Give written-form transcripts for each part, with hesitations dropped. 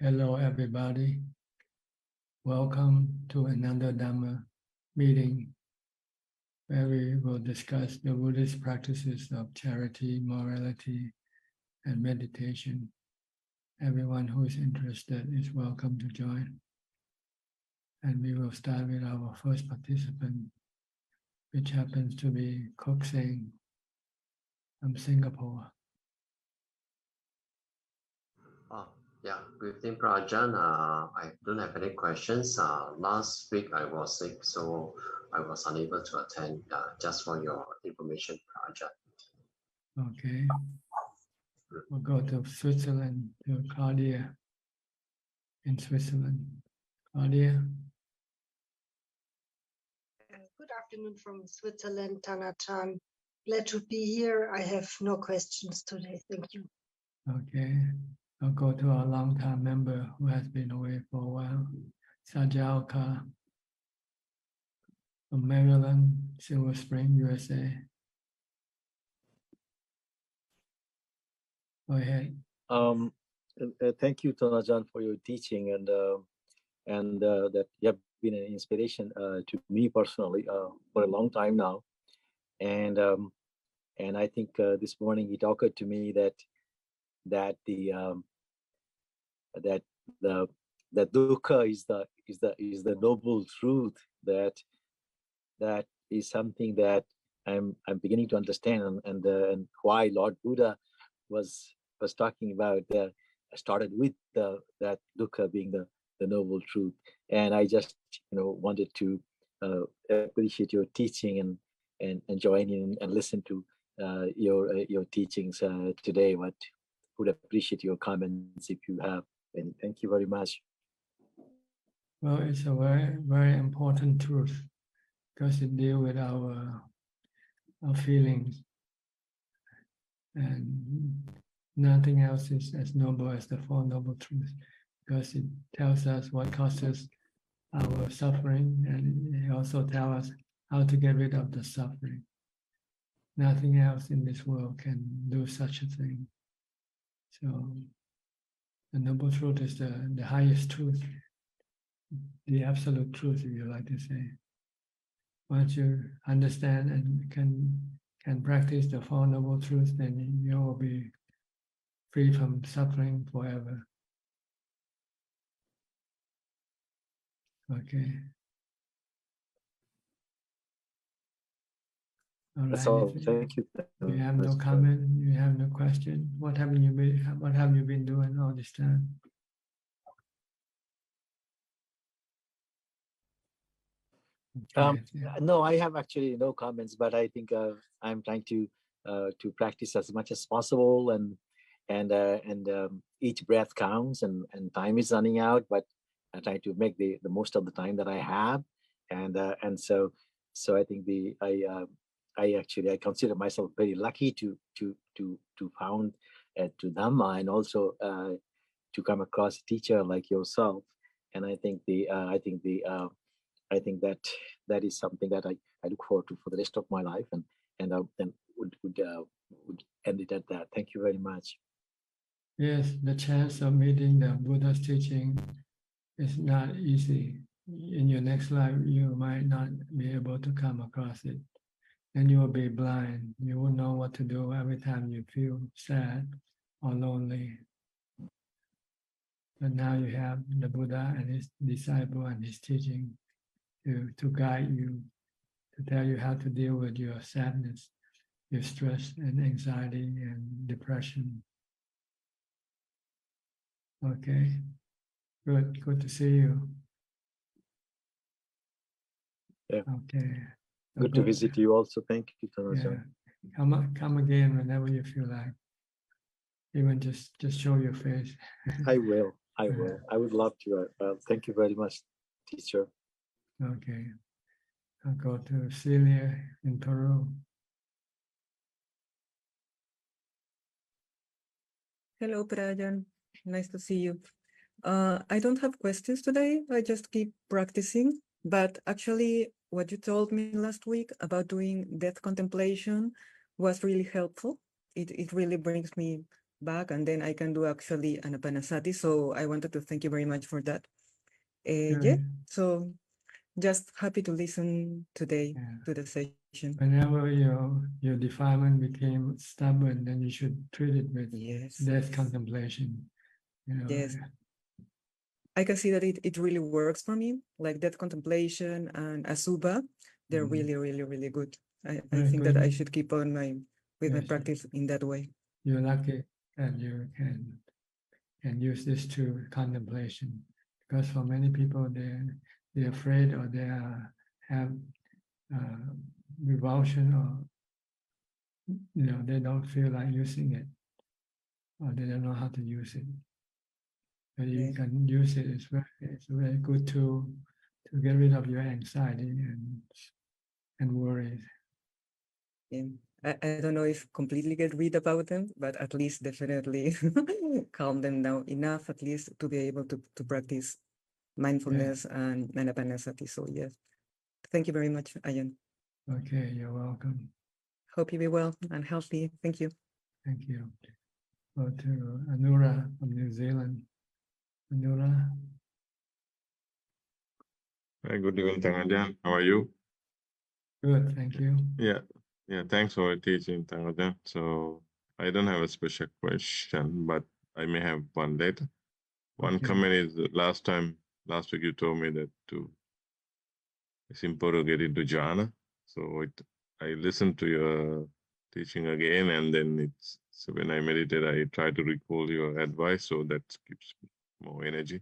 Hello, everybody. Welcome to another Dhamma meeting where we will discuss the Buddhist practices of charity, morality, and meditation. Everyone who is interested is welcome to join. And we will start with our first participant, which happens to be Kok Seng from Singapore. Good evening, Ajahn. I don't have any questions. Last week I was sick, so I was unable to attend. Just for your information, Ajahn. Okay. We'll go to Switzerland, to Claudia in Switzerland. Claudia? Good afternoon from Switzerland, Tanachan. Glad to be here. I have no questions today. Thank you. Okay. I'll go to our long-time member who has been away for a while, Sajalka from Maryland, Silver Spring, USA. Go ahead. Thank you, Tonajan, for your teaching and that you have been an inspiration to me personally for a long time now. And I think this morning it occurred to me that dukkha is the noble truth that is something that I'm beginning to understand, and why Lord Buddha was talking about started with that dukkha being the noble truth. And I just wanted to appreciate your teaching and join in and listen to your teachings today. But would appreciate your comments if you have. And thank you very much. Well, it's a very, very important truth because it deals with our feelings, and nothing else is as noble as the Four Noble Truths, because it tells us what causes our suffering, and it also tells us how to get rid of the suffering. Nothing else in this world can do such a thing. So the Noble Truth is the highest truth, the absolute truth, if you like to say. Once you understand and can practice the Four Noble Truths, then you will be free from suffering forever. Okay. All right. So thank you. You have no comment. You have no question. What have you been doing all this time? No, I have actually no comments, but I think I'm trying to practice as much as possible, and each breath counts, and time is running out, but I try to make the most of the time that I have, and so I think I consider myself very lucky to found to Dhamma, and also to come across a teacher like yourself. And I think that is something that I look forward to for the rest of my life, and would end it at that. Thank you very much. Yes, the chance of meeting the Buddha's teaching is not easy. In your next life, you might not be able to come across it. And you will be blind. You will know what to do every time you feel sad or lonely. But now you have the Buddha and his disciple and his teaching to guide you, to tell you how to deal with your sadness, your stress and anxiety and depression. Okay, good to see you. Yeah. Okay. Good to visit you also. Thank you, Tanajan. Yeah. Come again whenever you feel like. Even just show your face. I will. I would love to. Thank you very much, teacher. Okay. I'll go to Celia in Peru. Hello, Prajan. Nice to see you. I don't have questions today. I just keep practicing. But actually, what you told me last week about doing death contemplation was really helpful. It really brings me back, and then I can do actually anapanasati. So I wanted to thank you very much for that. Yeah, so just happy to listen today to the session. Whenever your defilement became stubborn, then you should treat it with death contemplation. Yes. I can see that it really works for me, like that contemplation and asubha. They're really, really, really good. I think that I should keep on my practice in that way. You're lucky that you can use this to contemplation, because for many people they're afraid, or they have revulsion, or they don't feel like using it, or they don't know how to use it. But you can use it. It's a very good tool to get rid of your anxiety and worries. Yeah. I don't know if completely get rid about them, but at least definitely calm them down enough, at least to be able to practice mindfulness and anapanasati. So yes, thank you very much, Ajahn. Okay, you're welcome. Hope you be well and healthy. Thank you. Thank you. Go to Anura from New Zealand. Anura. Hi, good evening, Ajahn. How are you? Good, thank you. Yeah, thanks for teaching, Ajahn. So I don't have a special question, but I may have one later. One comment is that last week you told me that it's important to get into jhana. So I listened to your teaching again, and then so when I meditate, I try to recall your advice, so that gives me more energy.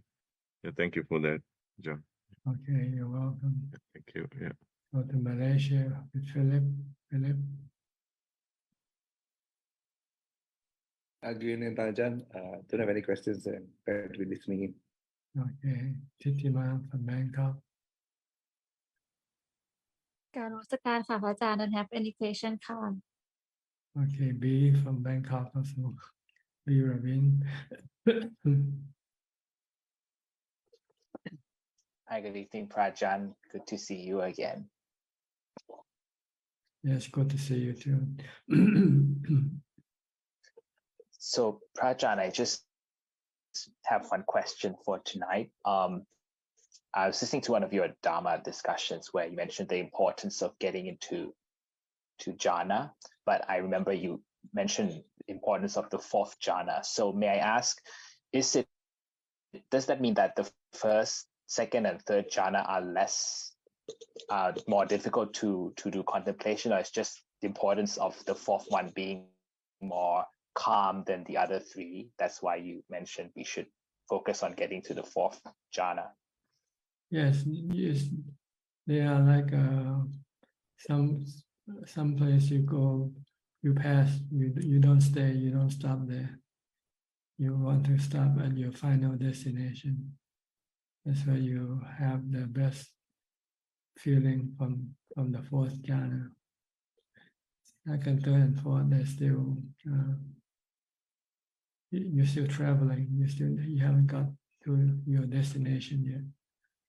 Yeah, thank you for that, John. Okay, you're welcome. Thank you. Yeah. Go to Malaysia with Philip. Philip. Good evening, Ajahn. Don't have any questions, and glad to be listening in. Okay, Titima from Bangkok. การนมัสการค่ะพระอาจารย์ don't have any question ค่ะ Okay, B from Bangkok also. B Ravin. Hi, good evening, Prajan. Good to see you again. Yes, good to see you too. So, Prajan, I just have one question for tonight. I was listening to one of your Dhamma discussions where you mentioned the importance of getting into jhana, but I remember you mentioned the importance of the fourth jhana. So may I ask, does that mean that the first, second, and third jhana are more difficult to do contemplation, or it's just the importance of the fourth one being more calm than the other three? That's why you mentioned we should focus on getting to the fourth jhana. Yes, they are like some place you go, you pass, you don't stay, you don't stop there. You want to stop at your final destination. That's where you have the best feeling from the fourth jhana. Second, third, and fourth, they're still you're still traveling. You haven't got to your destination yet.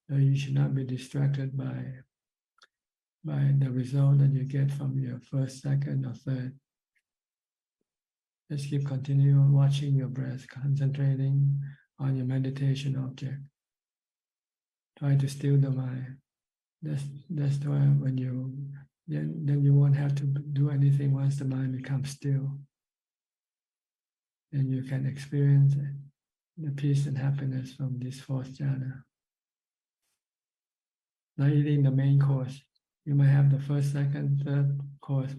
So you should not be distracted by the result that you get from your first, second, or third. Just continue watching your breath, concentrating on your meditation object. Try to still the mind. That's why when then you won't have to do anything once the mind becomes still. Then you can experience the peace and happiness from this fourth jhana. Not eating the main course. You might have the first, second, third course,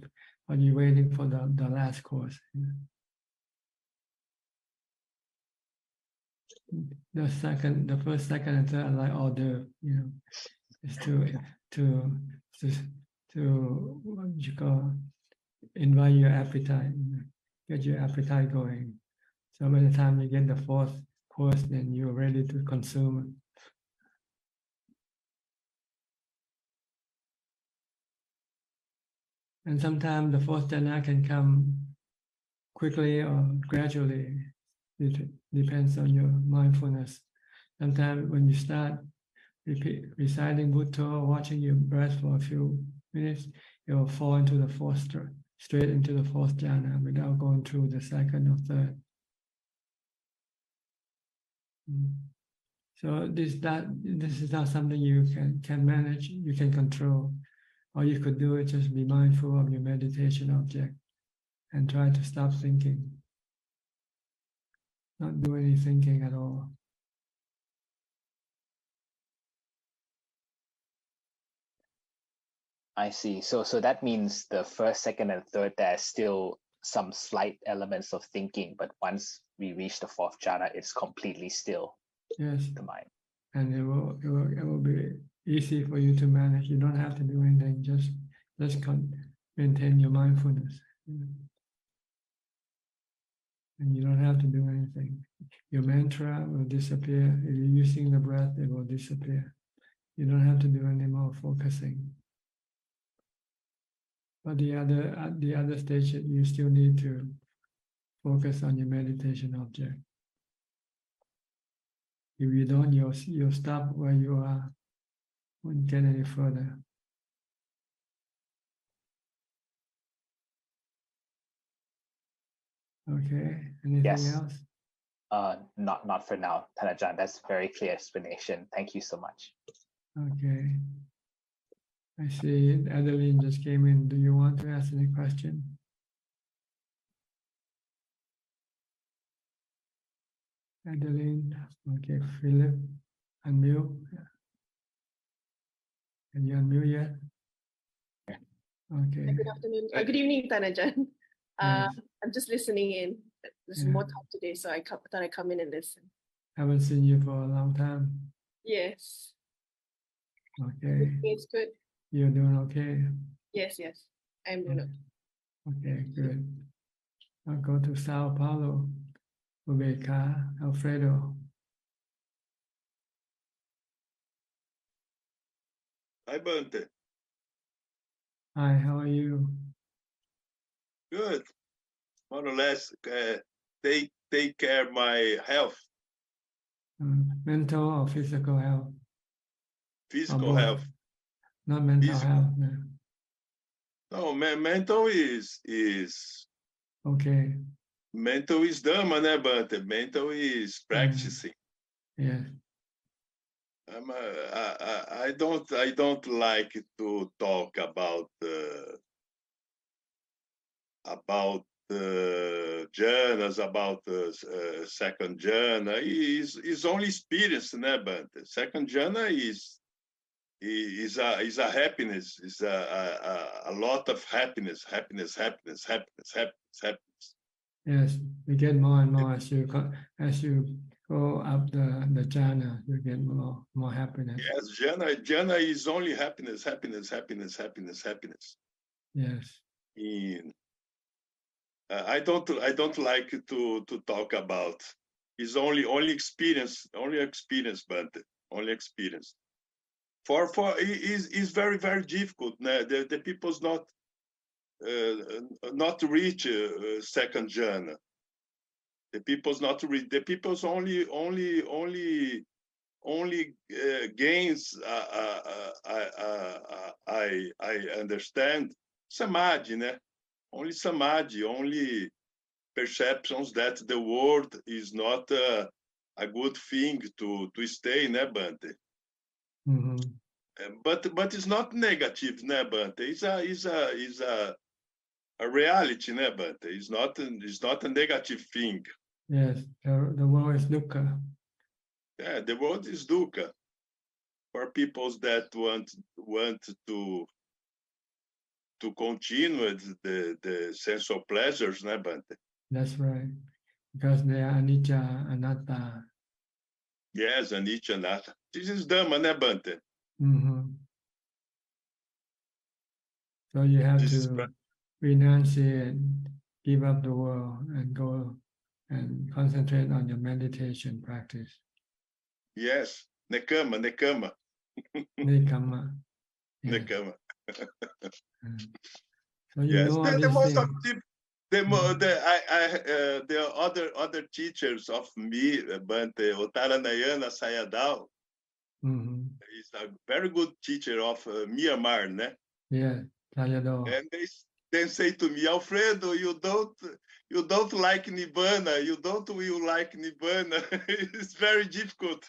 but you're waiting for the last course. The first, second, and third are like order. It's to what you call invite your appetite, get your appetite going. So by the time you get the fourth course, then you're ready to consume it. And sometimes the fourth jhana can come quickly or gradually. It depends on your mindfulness. Sometimes when you start reciting Buddha, watching your breath for a few minutes, you will fall into the straight into the fourth jhana without going through the second or third. So this is not something you can manage, you can control. All you could do is just be mindful of your meditation object and try to stop thinking. Not do any thinking at all. I see. So that means the first, second, and third, there's still some slight elements of thinking, but once we reach the fourth jhana, it's completely still. Yes. The mind. And it will be easy for you to manage. You don't have to do anything. Just maintain your mindfulness. And you don't have to do anything. Your mantra will disappear. If you're using the breath, it will disappear. You don't have to do any more focusing. But the other stage, you still need to focus on your meditation object. If you don't, you'll stop where you are. Won't get any further. Okay. Anything else? Not for now, Thanajan. That's a very clear explanation. Thank you so much. Okay. I see Adeline just came in. Do you want to ask any question? Adeline, okay, Philip, unmute. Can you unmute yet? Okay. Good afternoon. Good evening, Thanajan. Yes. I'm just listening in. There's more time today, so I thought I'd come in and listen. Haven't seen you for a long time. Yes. Okay. It's good. You're doing okay? Yes, I'm doing okay, good. I'll go to Sao Paulo. Rebecca, Alfredo. Hi, Bante. Hi, how are you? Good. More or less, take care of my health. Mental or physical health? Physical health. Not mental health. No, mental is okay. Mental is Dhamma, né, Bante? Mental is practicing. Yeah. I don't like to talk about jhanas, about second jhana. Is only experience, né, Bante? Second jhana is a happiness, is a lot of happiness. Yes, you get more and more as you go up the jhana, you get more happiness. Yes, jhana is only happiness. Yes. I don't like to talk about. It's only experience, Bante, only experience. For is very difficult. The people's not reach second jhana. The people's not reach. The people's only gains. I understand samadhi, né? Only samadhi, only perceptions that the world is not a good thing to stay, né, Bante? Mm-hmm. But it's not negative, né, Bante? It's a reality, né, Bante? It's not a negative thing. Yes, the world is dukkha. Yeah, the world is dukkha for people that want to continue the sense of pleasures, né, Bante? That's right, because they are anicca, anatta. Yes, anicca, anatta. This is Dhamma, né, Bante? Mm-hmm. So you have to renunciate, give up the world, and go and concentrate on your meditation practice. Yes, nekama. Nekama. Yes. Nekama. So you know all these things. The other teachers of me, Bante, Uttaranayana Sayadaw, is a very good teacher of Myanmar, né? Yeah, Sayadaw. And they say to me, Alfredo, you you don't like Nibbana, you don't will like Nibbana. It's very difficult.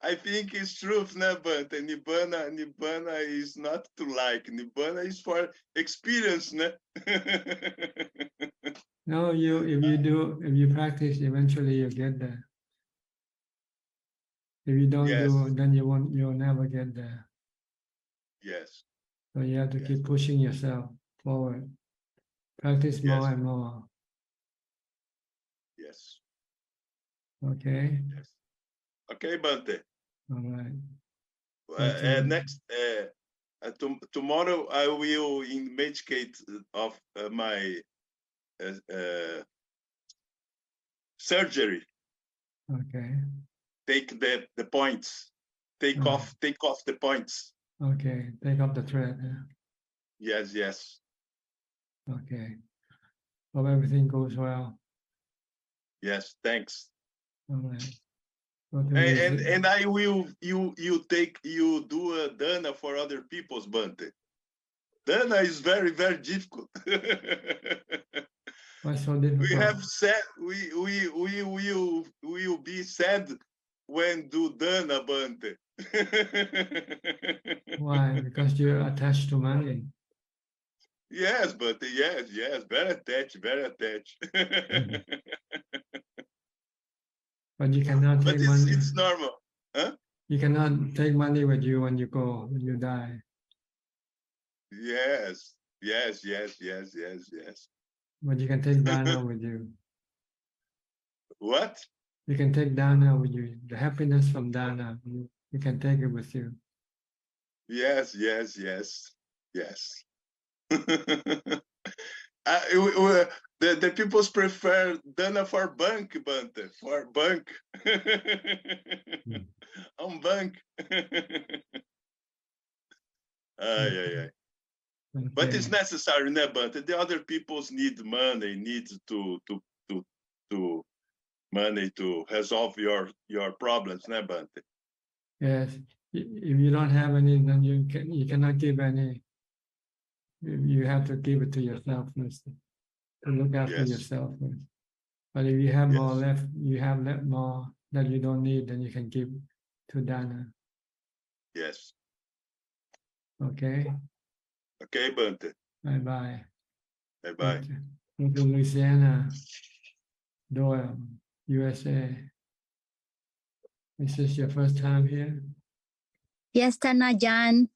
I think it's truth, but Nibbana is not to like. Nibbana is for experience, ne? No, if you practice, eventually you get there. If you don't Yes. do, then you'll never get there. Yes. So you have to Yes. keep pushing yourself forward. Practice more Yes. and more. Yes. Okay. Yes. Okay, Bante. All right. Next, tomorrow I will medicate of my surgery. Okay. Take the points. Take off the points. Okay. Take up the thread. Yes, yes. Okay. Hope everything goes well. Yes, thanks. All right. And I will you do a dana for other people's, Bante. Dana is very, very difficult. What's so difficult? We have said we will be sad when do dana, Bante. Why? Because you're attached to money. Yes, but yes, very attached, very attached. But you cannot But take money. it's normal, huh? You cannot take money with you when you go, when you die. Yes. But you can take dana with you. What? You can take dana with you. The happiness from dana, you can take it with you. Yes. The peoples prefer dana for bank, Bante, for bank. On bank. Ay. But it's necessary, né, Bante? The other peoples need money, need to money to resolve your problems, né, Bante? Yes. If you don't have any, then you cannot give any. You have to give it to yourself first. To look after yourself first. But if you have more left, you have left more that you don't need, then you can give to dana. Yes. Okay. Okay, Bante. Bye-bye. Bye-bye. Thank you, Louisiana, Doyle, USA. Is this your first time here? Yes, Tanajan.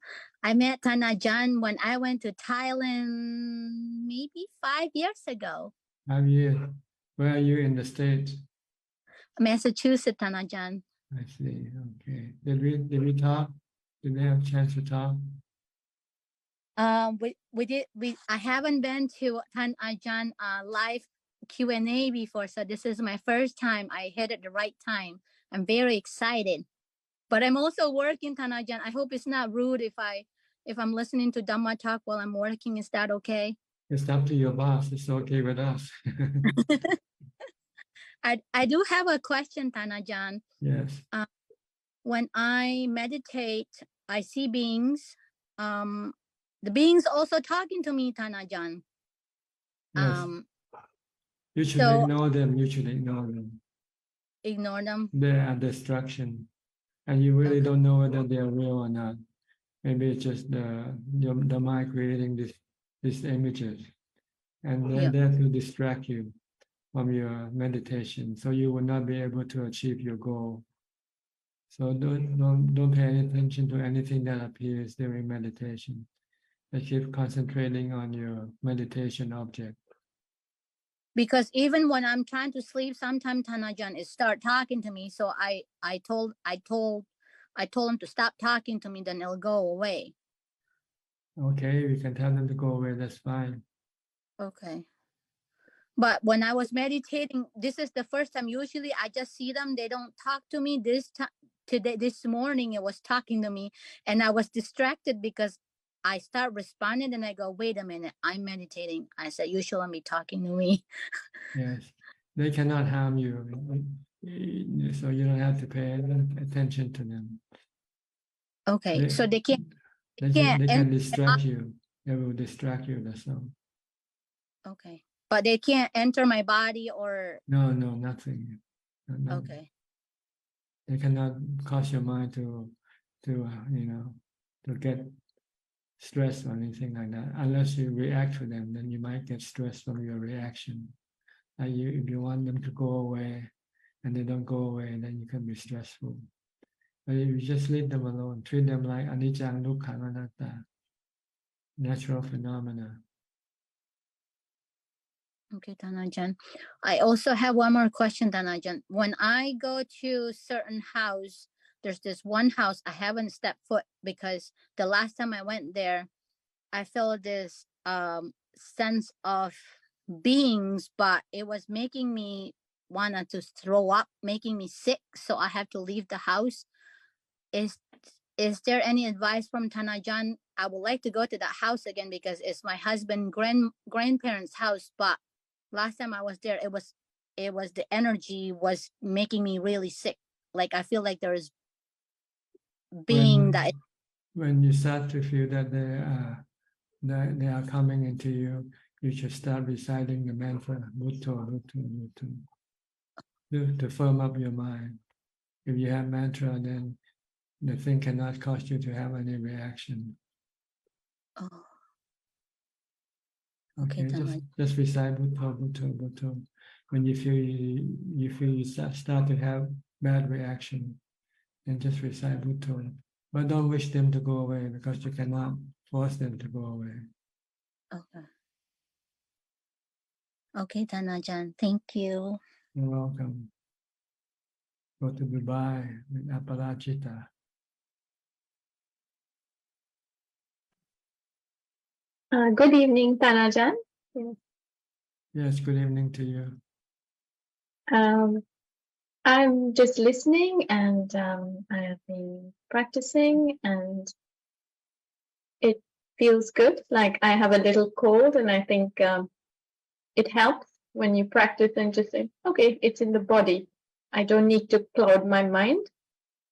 I met Tanajan when I went to Thailand maybe 5 years ago. 5 years. Where are you in the States? Massachusetts, Tanajan. I see. Okay. Did we talk? Did we have a chance to talk? I haven't been to Tanajan live Q&A before, so this is my first time. I hit at the right time. I'm very excited. But I'm also working, Tanajan. I hope it's not rude if I'm listening to Dhamma talk while I'm working. Is that okay? It's up to your boss. It's okay with us. I do have a question, Tanajan. Yes. When I meditate, I see beings. The beings also talking to me, Tanajan. Yes. You should ignore them. You should ignore them. Ignore them? They are distraction. And you really don't know whether they are real or not. Maybe it's just the mind creating these images. And they're there to distract you from your meditation. So you will not be able to achieve your goal. So don't pay any attention to anything that appears during meditation. Just keep concentrating on your meditation object. Because even when I'm trying to sleep, sometimes Tanajan is start talking to me. So I told him to stop talking to me, then it'll go away. Okay, we can tell them to go away. That's fine. Okay. But when I was meditating, this is the first time. Usually I just see them. They don't talk to me. This morning it was talking to me, and I was distracted because I start responding and I go, wait a minute, I'm meditating. I said, you shouldn't be talking to me. Yes, they cannot harm you. So you don't have to pay attention to them. Okay, so they can't. They can distract you. They will distract you, that's all. Okay. but they can't enter my body or. No, nothing. No. Okay. They cannot cause your mind to to get stressed or anything like that. Unless you react to them, then you might get stressed from your reaction. If you want them to go away and they don't go away, then you can be stressful. But if you just leave them alone, treat them like anicca, dukkha, anatta, natural phenomena. Okay, Tanajan. I also have one more question, Tanajan. When I go to certain house, there's this one house I haven't stepped foot because the last time I went there, I felt this sense of beings, but it was making me wanna to throw up, making me sick. So I have to leave the house. Is there any advice from Tanajan? I would like to go to that house again because it's my husband's grandparents' house, but last time I was there, it was the energy was making me really sick. Like I feel like there is being when you start to feel that they are coming into you, you should start reciting the mantra Bhutto, Bhutto, Bhutto to firm up your mind. If you have mantra, then the thing cannot cause you to have any reaction. Oh. Okay, just recite Bhutto, Bhutto, Bhutto. When you feel you start to have bad reaction, then just recite Bhutto. But don't wish them to go away because you cannot force them to go away. Okay. Okay, Tanajan. Thank you. You're welcome. Go to Dubai with Aparajita. Good evening, Tanajan. Yes, good evening to you. I'm just listening and I have been practicing and it feels good. Like I have a little cold and I think it helps when you practice and just say, okay, it's in the body. I don't need to cloud my mind.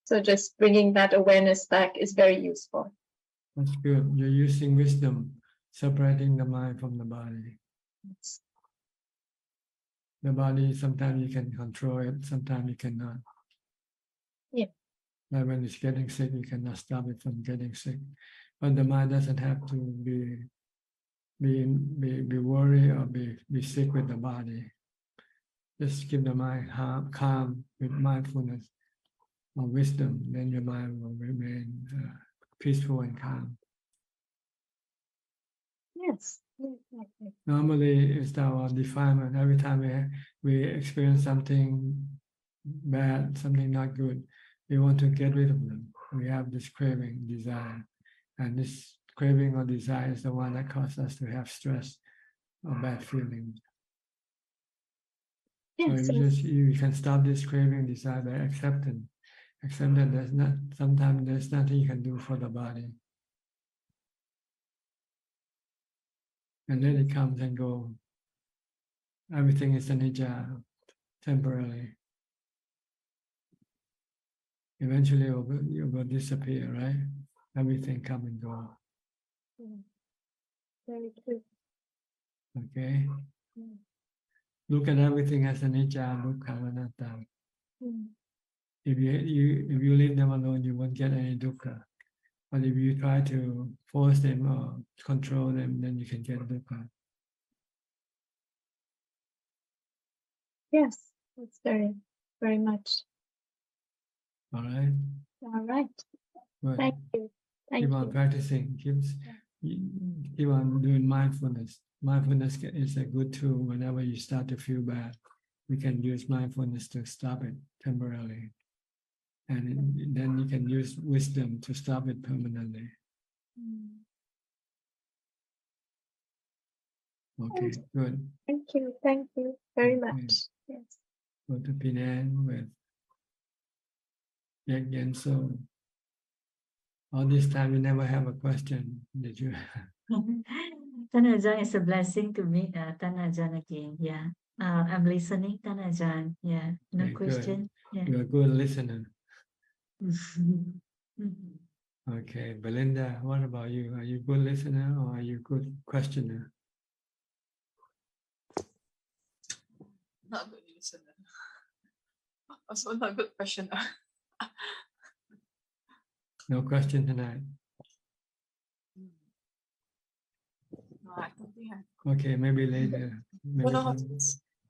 So just bringing that awareness back is very useful. That's good. You're using wisdom, separating the mind from the body. Yes. The body, sometimes you can control it, sometimes you cannot. Yeah. Like when it's getting sick, you cannot stop it from getting sick. But the mind doesn't have to be worried or be sick with the body. Just keep the mind calm with mindfulness or wisdom, then your mind will remain peaceful and calm. Yes. Normally, it's our defilement. Every time we experience something bad, something not good, we want to get rid of them. We have this craving, desire. And this craving or desire is the one that causes us to have stress or bad feelings. Yes. So you can stop this craving, desire by accepting. Accept that sometimes there's nothing you can do for the body. And then it comes and goes. Everything is anicca, temporarily. Eventually it will disappear, right? Everything come and go. Very true. Okay? Look at everything as anicca, dukkha, anatta. If you leave them alone, you won't get any dukkha. But if you try to force them or control them, then you can get dukkha. Yes, that's very, very much. All right? All right. Good. Thank you. Keep on practicing. Keep on doing mindfulness. Mindfulness is a good tool whenever you start to feel bad. We can use mindfulness to stop it temporarily. And then you can use wisdom to stop it permanently. Okay, good. Thank you very much. Yes. Go to Penang with Wat Yannasangwararam. All this time you never have a question, did you? Tanajan is a blessing to me, Tanajan again. Yeah. I'm listening, Tanajan. Yeah. No Okay, question. good. Yeah. You're a good listener. Okay, Belinda, what about you? Are you a good listener or are you a good questioner? not good listener. Also not good questioner. No question tonight. No, I don't think Okay, maybe later. I don't know how to.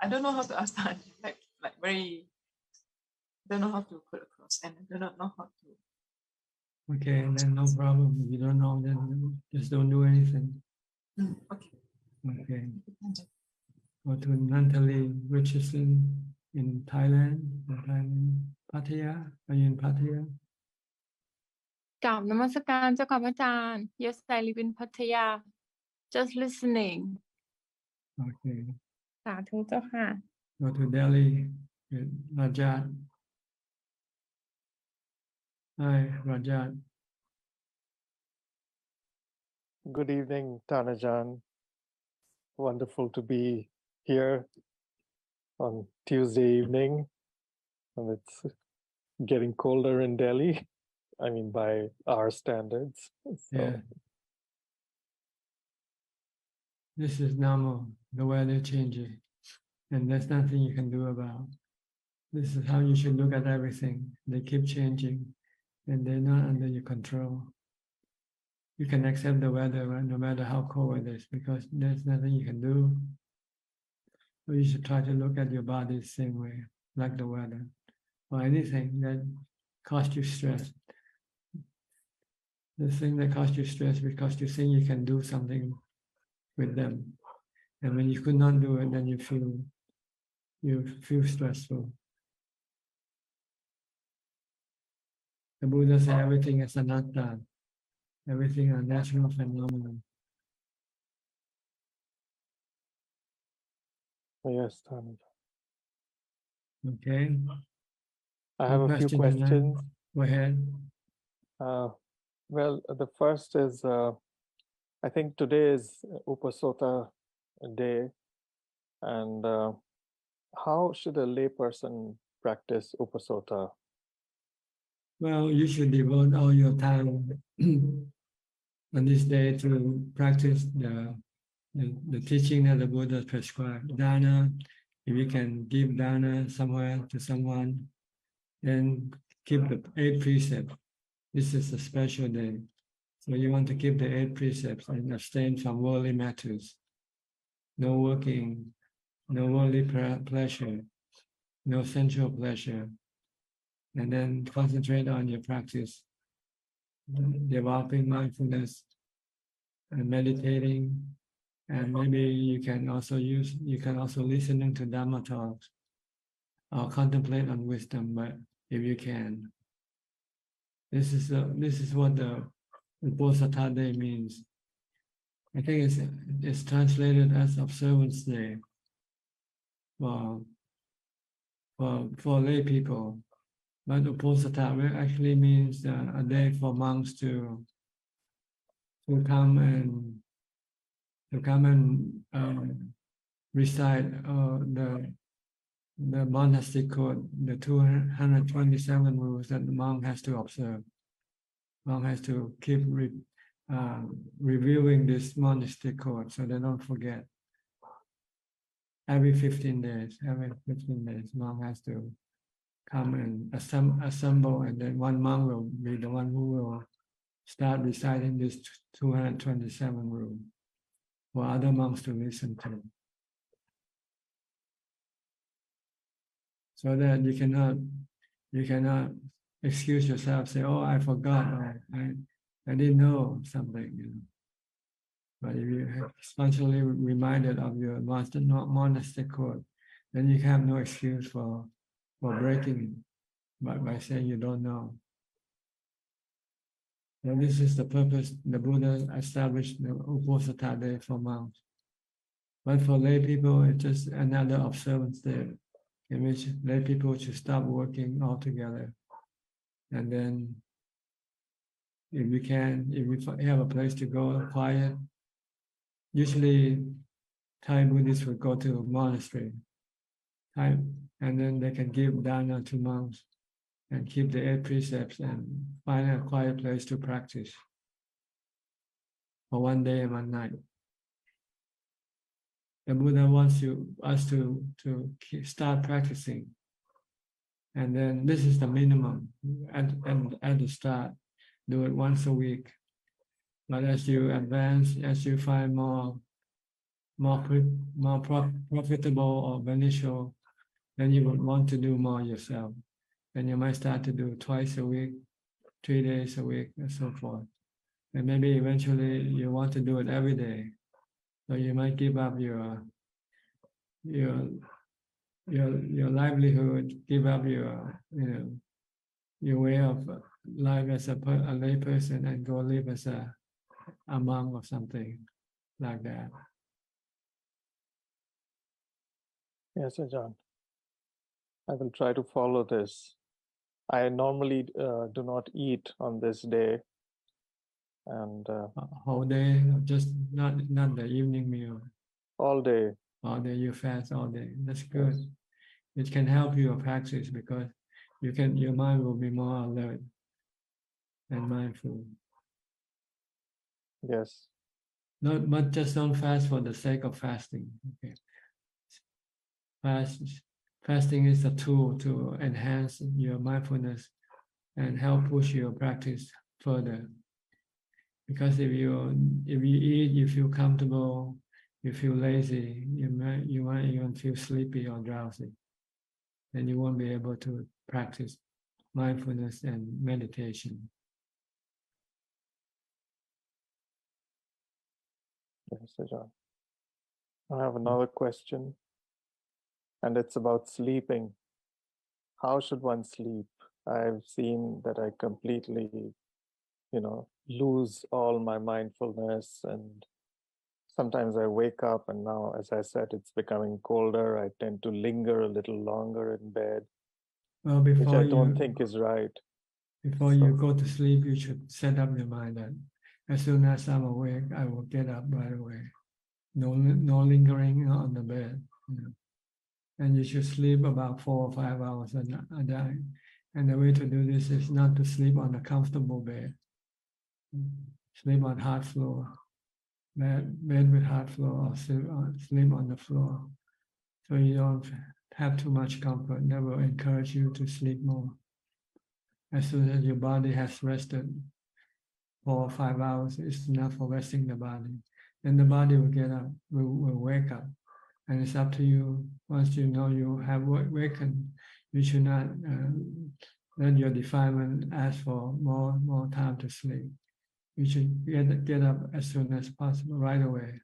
I don't know how to ask that. Like very. Don't know how to put across, and I do not know how to. Okay, then no problem. If you don't know, then just don't do anything. Okay. Okay. Go to Nantali Richardson in Thailand. Pattaya. Are you in Pattaya? กราบนมัสการเจ้าค่ะพระอาจารย์ Yes, I live in Pattaya. Just listening. Okay. สาธุเจ้าค่ะ Go to Delhi with Rajat. Hi, Rajat. Good evening, Tanajan. Wonderful to be here on Tuesday evening. And it's getting colder in Delhi. I mean, by our standards. So. Yeah. This is normal. The weather changing. And there's nothing you can do about. This is how you should look at everything. They keep changing. And they're not under your control. You can accept the weather, right? No matter how cold it is, because there's nothing you can do. So you should try to look at your body the same way, like the weather, or anything that causes you stress. The thing that causes you stress because you think you can do something with them, and when you could not do it, then you feel stressful. The Buddha said everything is anatta. Everything are natural phenomena. Yes, Tanajan. Okay. I have a few questions. Go ahead. Well, the first is, I think today is Upasota Day, and how should a layperson practice Upasota? Well, you should devote all your time on this day to practice the teaching that the Buddha prescribed. Dana, if you can give dana somewhere to someone, then keep the 8 precepts. This is a special day. So you want to keep the 8 precepts and abstain from worldly matters. No working, no worldly pleasure, no sensual pleasure. And then concentrate on your practice, developing mindfulness and meditating. And maybe you can also listening to Dhamma talks or contemplate on wisdom, but if you can. This is what the Uposatha Day means. I think it's translated as observance day for lay people. But Uposatha actually means a day for monks to come and recite the monastic code, the 227 rules that the monk has to observe. Monk has to keep reviewing this monastic code so they don't forget. Every 15 days, monk has to come and assemble, and then one monk will be the one who will start reciting this 227 rule for other monks to listen to. So that you cannot excuse yourself, say, oh, I forgot, or I didn't know something, But if you are constantly reminded of your monastic code, then you have no excuse for breaking it by saying you don't know. And this is the purpose the Buddha established the Uposatha Day for monks. But for lay people, it's just another observance day in which lay people should stop working altogether. And then if you have a place to go quiet, usually Thai Buddhists would go to a monastery, and then they can give dana to monks and keep the 8 precepts and find a quiet place to practice for one day and one night. The Buddha wants us to start practicing. And then this is the minimum at the start. Do it once a week. But as you advance, as you find more profitable or beneficial, then you would want to do more yourself. Then you might start to do twice a week, 3 days a week, and so forth. And maybe eventually you want to do it every day. So you might give up your livelihood, give up your way of life as a lay person and go live as a monk or something like that. Yes, Ajahn. I will try to follow this. I normally do not eat on this day, and whole day, just not the evening meal. All day. All day you fast all day. That's good. Yes. It can help your practice because your mind will be more alert and mindful. Yes. But just don't fast for the sake of fasting. Okay. Fasting is a tool to enhance your mindfulness and help push your practice further. Because if you eat, you feel comfortable, you feel lazy, you might even feel sleepy or drowsy, then you won't be able to practice mindfulness and meditation. Yes, Ajahn. I have another question, and it's about sleeping. How should one sleep? I've seen that I completely, lose all my mindfulness, and sometimes I wake up and now, as I said, it's becoming colder. I tend to linger a little longer in bed, which I don't think is right. Before you go to sleep, you should set up your mind that as soon as I'm awake, I will get up right away. No lingering on the bed. And you should sleep about 4 or 5 hours a day. And the way to do this is not to sleep on a comfortable bed. Sleep on hard floor, bed with hard floor, or sleep on the floor. So you don't have too much comfort. That will encourage you to sleep more. As soon as your body has rested, 4 or 5 hours is enough for resting the body. Then the body will get up, will wake up. And it's up to you. Once you know you have awakened, you should not let your defilement ask for more time to sleep. You should get up as soon as possible, right away.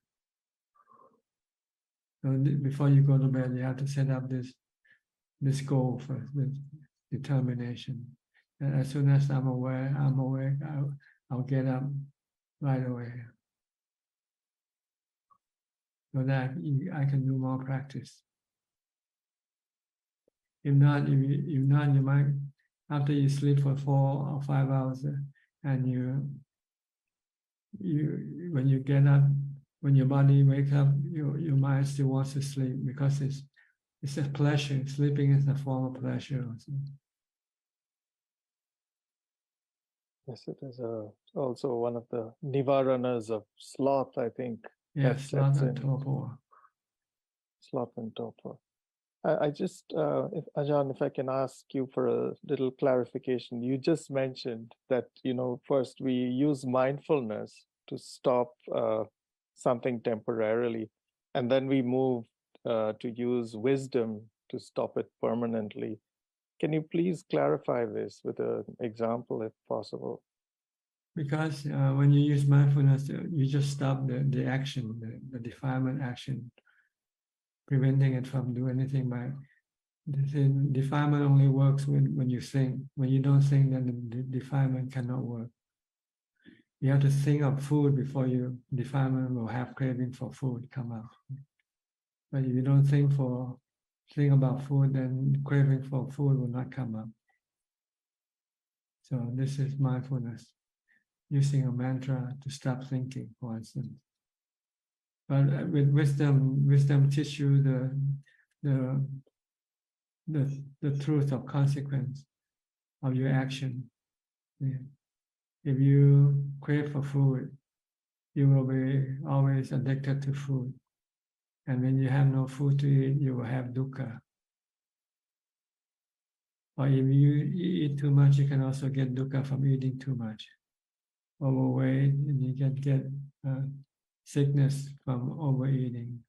So before you go to bed, you have to set up this goal first, this determination. And as soon as I'm awake, I'll get up right away. So that I can do more practice. If not, you might, after you sleep for 4 or 5 hours, and when you get up, when your body wakes up, your mind still wants to sleep because it's a pleasure. Sleeping is a form of pleasure also. Yes, it is also one of the nivaranas of sloth, I think. Yes, sloth and torpor. Sloth and torpor. I just, Ajahn, if I can ask you for a little clarification. You just mentioned that, first we use mindfulness to stop something temporarily, and then we move to use wisdom to stop it permanently. Can you please clarify this with an example, if possible? Because when you use mindfulness, you just stop the action, the defilement action, preventing it from doing anything. By defilement only works when you think. When you don't think, then the defilement cannot work. You have to think of food before defilement will have craving for food come out. But if you don't think about food, then craving for food will not come up. So this is mindfulness, using a mantra to stop thinking, for instance. But with wisdom teaches you the truth of consequence of your action. Yeah. If you crave for food, you will be always addicted to food. And when you have no food to eat, you will have dukkha. Or if you eat too much, you can also get dukkha from eating too much. Overweight, and you can get sickness from overeating.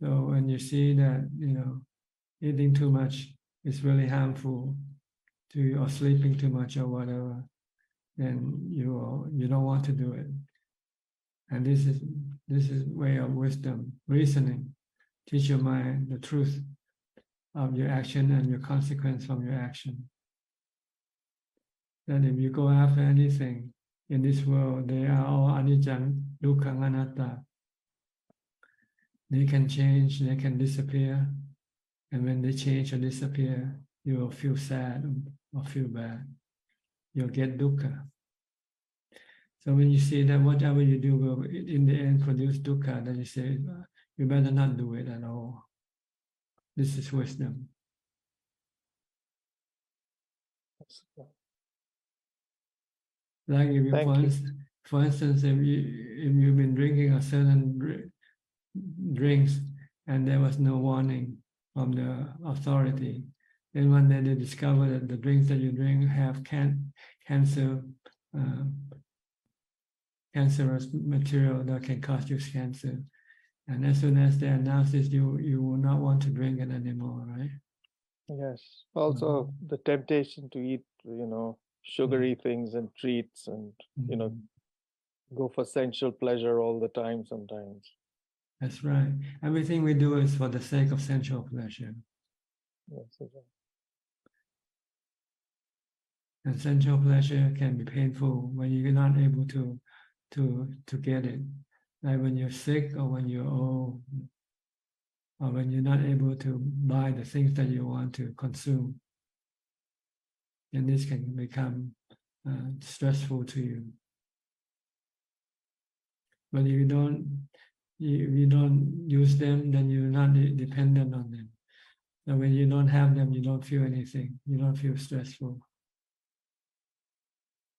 So when you see that, eating too much is really harmful to you, or sleeping too much or whatever, then you don't want to do it. And this is way of wisdom, reasoning. Teach your mind the truth of your action and your consequence from your action. That if you go after anything in this world, they are all anicca, dukkha, anatta. They can change, they can disappear. And when they change or disappear, you will feel sad or feel bad. You'll get dukkha. So when you see that whatever you do will in the end produce dukkha, then you say, you better not do it at all. This is wisdom. Like if you, for instance, if you've been drinking a certain drinks and there was no warning from the authority, then one day they discover that the drinks that you drink have cancerous material that can cause you cancer. And as soon as they announce this, you will not want to drink it anymore, right? Yes. Also, the temptation to eat, sugary things and treats, and go for sensual pleasure all the time sometimes. That's right. Everything we do is for the sake of sensual pleasure. Yes, exactly. And sensual pleasure can be painful when you're not able to get it. Like when you're sick, or when you're old, or when you're not able to buy the things that you want to consume. And this can become stressful to you. But if you don't use them, then you're not dependent on them. So when you don't have them, you don't feel anything. You don't feel stressful.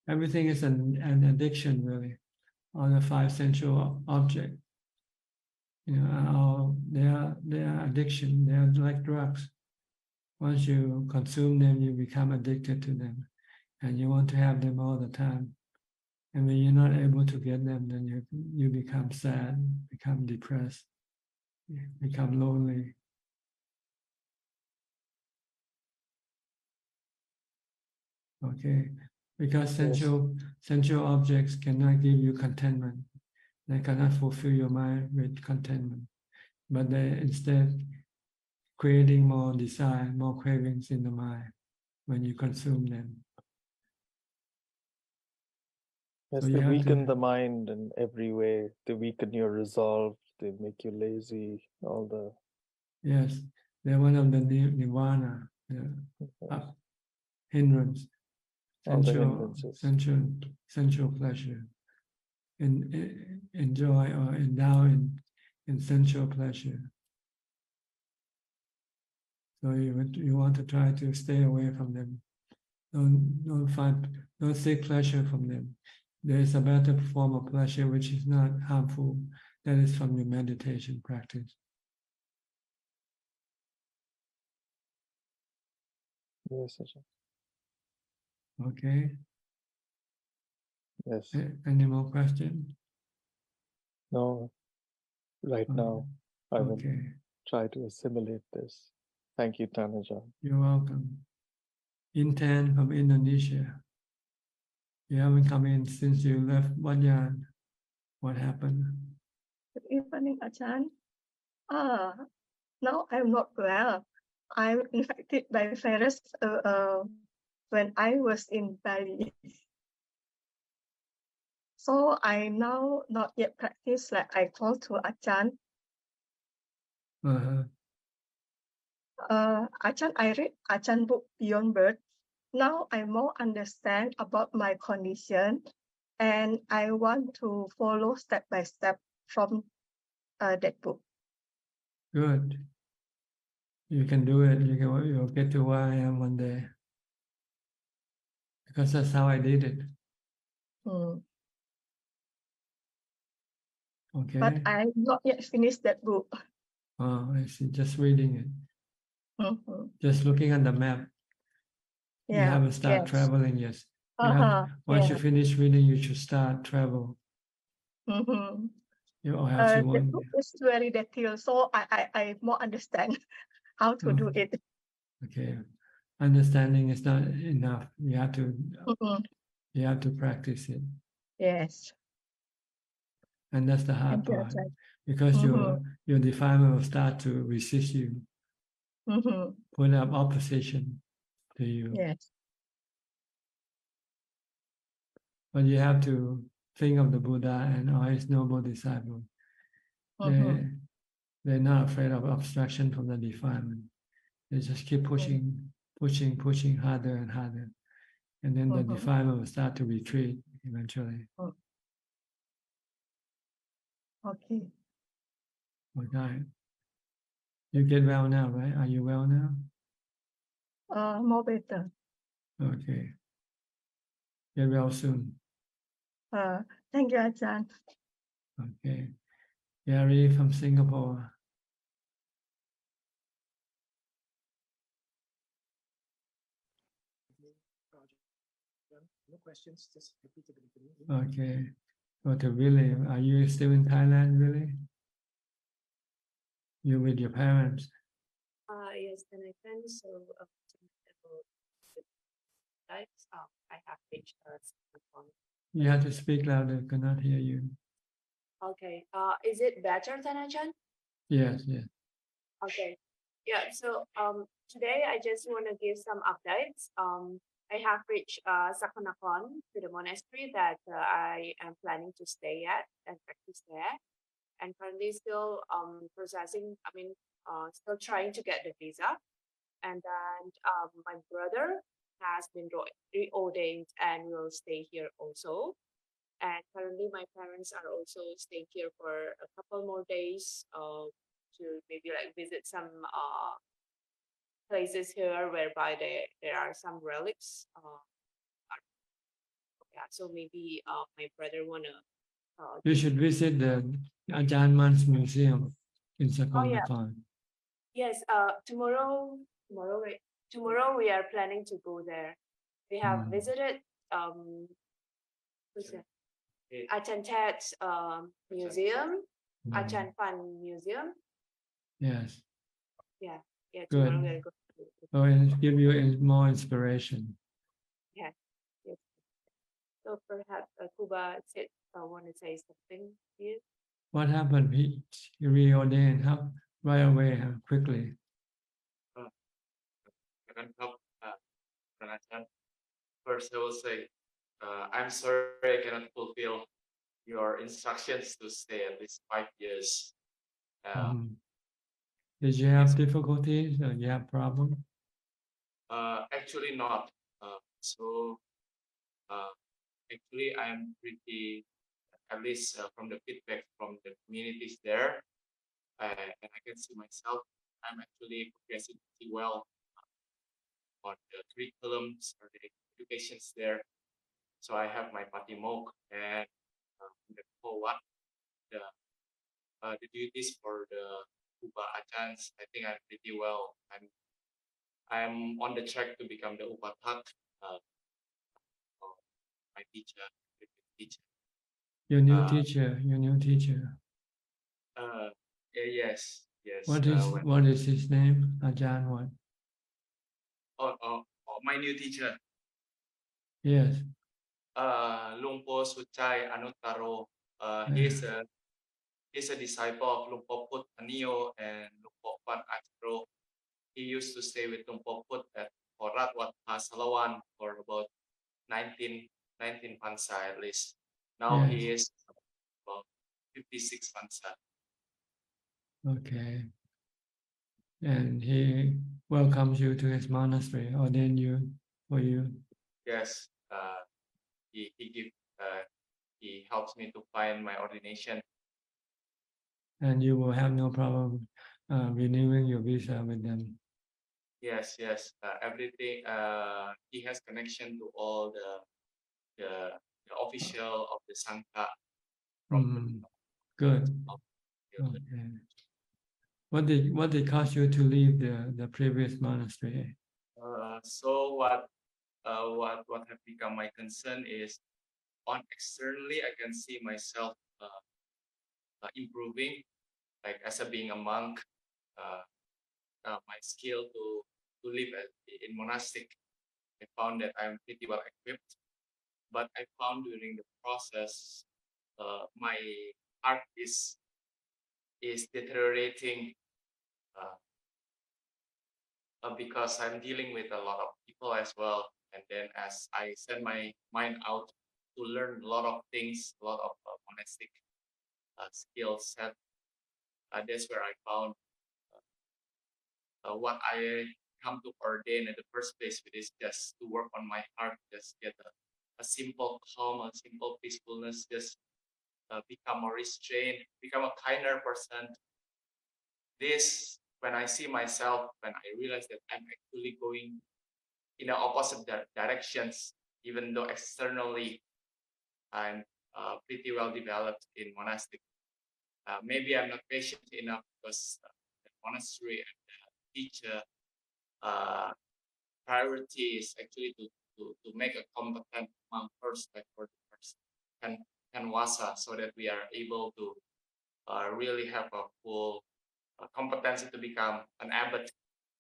Everything is an addiction, really, on the five sensual objects. They are addiction. They are like drugs. Once you consume them, you become addicted to them, and you want to have them all the time. And when you're not able to get them, then you become sad, become depressed, become lonely. Okay, because sensual objects cannot give you contentment. They cannot fulfill your mind with contentment, but they instead creating more desire, more cravings in the mind when you consume them. Yes, So they weaken the mind in every way. They weaken your resolve. They make you lazy. Yes, they're one of the nirvana, hindrance, sensual pleasure, and enjoy or endow in sensual pleasure. So you want to try to stay away from them. Don't seek pleasure from them. There is a better form of pleasure which is not harmful. That is from your meditation practice. Yes, Ajahn. Okay. Yes. Any more questions? No. Right now, I will try to assimilate this. Thank you, Tanajan. You're welcome. Intan from Indonesia. You haven't come in since you left Wat Yan. What happened? Good evening, Ajahn. Now I'm not well. I'm infected by virus when I was in Bali. So I now not yet practice like I told to Ajahn. Ajahn, I read Ajahn book Beyond Birth. Now I more understand about my condition, and I want to follow step by step from that book. Good. You can do it. You'll get to where I am one day. Because that's how I did it. Okay. but I not yet finished that book. Oh, I see. Just reading it. Mhm. Just looking at the map. You Yeah, haven't started yes. traveling yet. You have, once you Yeah. finish reading, you should start travel. Mhm. You or else you The won't. book is very detailed, so I more understand how to do it. Okay. Understanding is not enough. You have to Mhm. you have to practice it. Yes. And that's the hard Thank you, part. Ajahn. Because Mhm. your defilement will start to resist you, Mhm. put up opposition to you. Yes. But you have to think of the Buddha and all his noble disciples. Mhm. They're not afraid of obstruction from the defilement. They just keep pushing harder and harder. And then the Mhm. defilement will start to retreat eventually. Mm. Okay. Okay. You get well now, right? Are you well now? More better. Okay. Get well soon. Thank you, Ajahn. Okay. Gary from Singapore. No questions, just happy to be with you. Okay. Go to Willie. Are you still in Thailand, Willie? You with your parents? Yes, then I can. So, I have reached You have to speak louder. Cannot hear you. Okay. Is it better than Ajahn? Yes, yes. Okay. Yeah. So today I just want to give some updates. I have reached Sakonakon, to the monastery that I am planning to stay at and practice there, and currently still processing. I mean, still trying to get the visa. And then my brother has been reordained and will stay here also. And currently, my parents are also staying here for a couple more days to maybe like visit some places here whereby there are some relics. Yeah, so maybe my brother wanna. You should visit the Ajahn Man's museum in Oh yeah. Sakonnakhon. Yes. Tomorrow we are planning to go there. We have visited who's that? Ajahn Ted's museum, Ajahn Pan museum. Yes. Yeah, yeah. Good. Tomorrow we're going to. Oh, and give you more inspiration. Yeah. Yes. So perhaps Kuba said want to say something here. What happened? He reordained right away, quickly. First, I will say, I'm sorry I cannot fulfill your instructions to stay at least 5 years. Did you have difficulties or you have problems? Actually not. Actually, I'm pretty, at least from the feedback from the communities there, and I can see myself, I'm actually progressing pretty well on the curriculums or the educations there. So I have my patimok and the Wat, the duties for the Upa Ajahns. I think I'm pretty well. I'm on the track to become the Upatak, my teacher. Your new teacher. Yes. What is his name? Ajahn what? My new teacher. Yes. Lumpo Suchai Anutaro. He's a disciple of Lumpo Put Anio and Lumpo Pan Achro. He used to stay with Lumpo Put at Korat Wat Salawan for about 19 pansa at least. Now Yes. he is about 56 pansa. Okay. And he welcomes you to his monastery, ordain you for you. Yes. He helps me to find my ordination. And you will have no problem renewing your visa with them. Yes. Everything. He has connection to all the official of the Sangha from Good. Okay. What did cause you to leave the previous monastery? So what have become my concern is, on externally I can see myself improving, like as being a monk, my skill to live in monastic, I found that I'm pretty well equipped. But I found during the process, my heart is deteriorating because I'm dealing with a lot of people as well. And then as I send my mind out to learn a lot of things, a lot of monastic skill set, that's where I found what I come to ordain in the first place, which is just to work on my heart, just get a simple calm, a simple peacefulness, just become more restrained, become a kinder person. This, when I see myself, when I realize that I'm actually going in the opposite directions, even though externally I'm pretty well developed in monastic. Maybe I'm not patient enough because the monastery and the teacher priority is actually to make a competent monk first, like for the first Kanwasa, so that we are able to really have a full competency to become an abbot,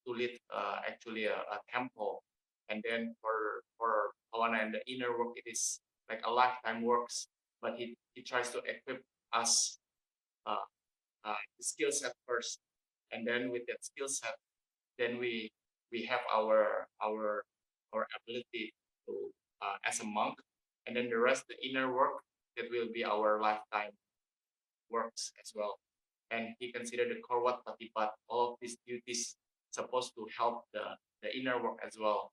to lead actually a temple. And then for Bhavana and the inner work, it is like a lifetime works, but he tries to equip us the skill set first, and then with that skill set, then we have our ability to as a monk, and then the rest, the inner work, that will be our lifetime works as well. And he considered the core Wat Patipat, all of these duties supposed to help the inner work as well.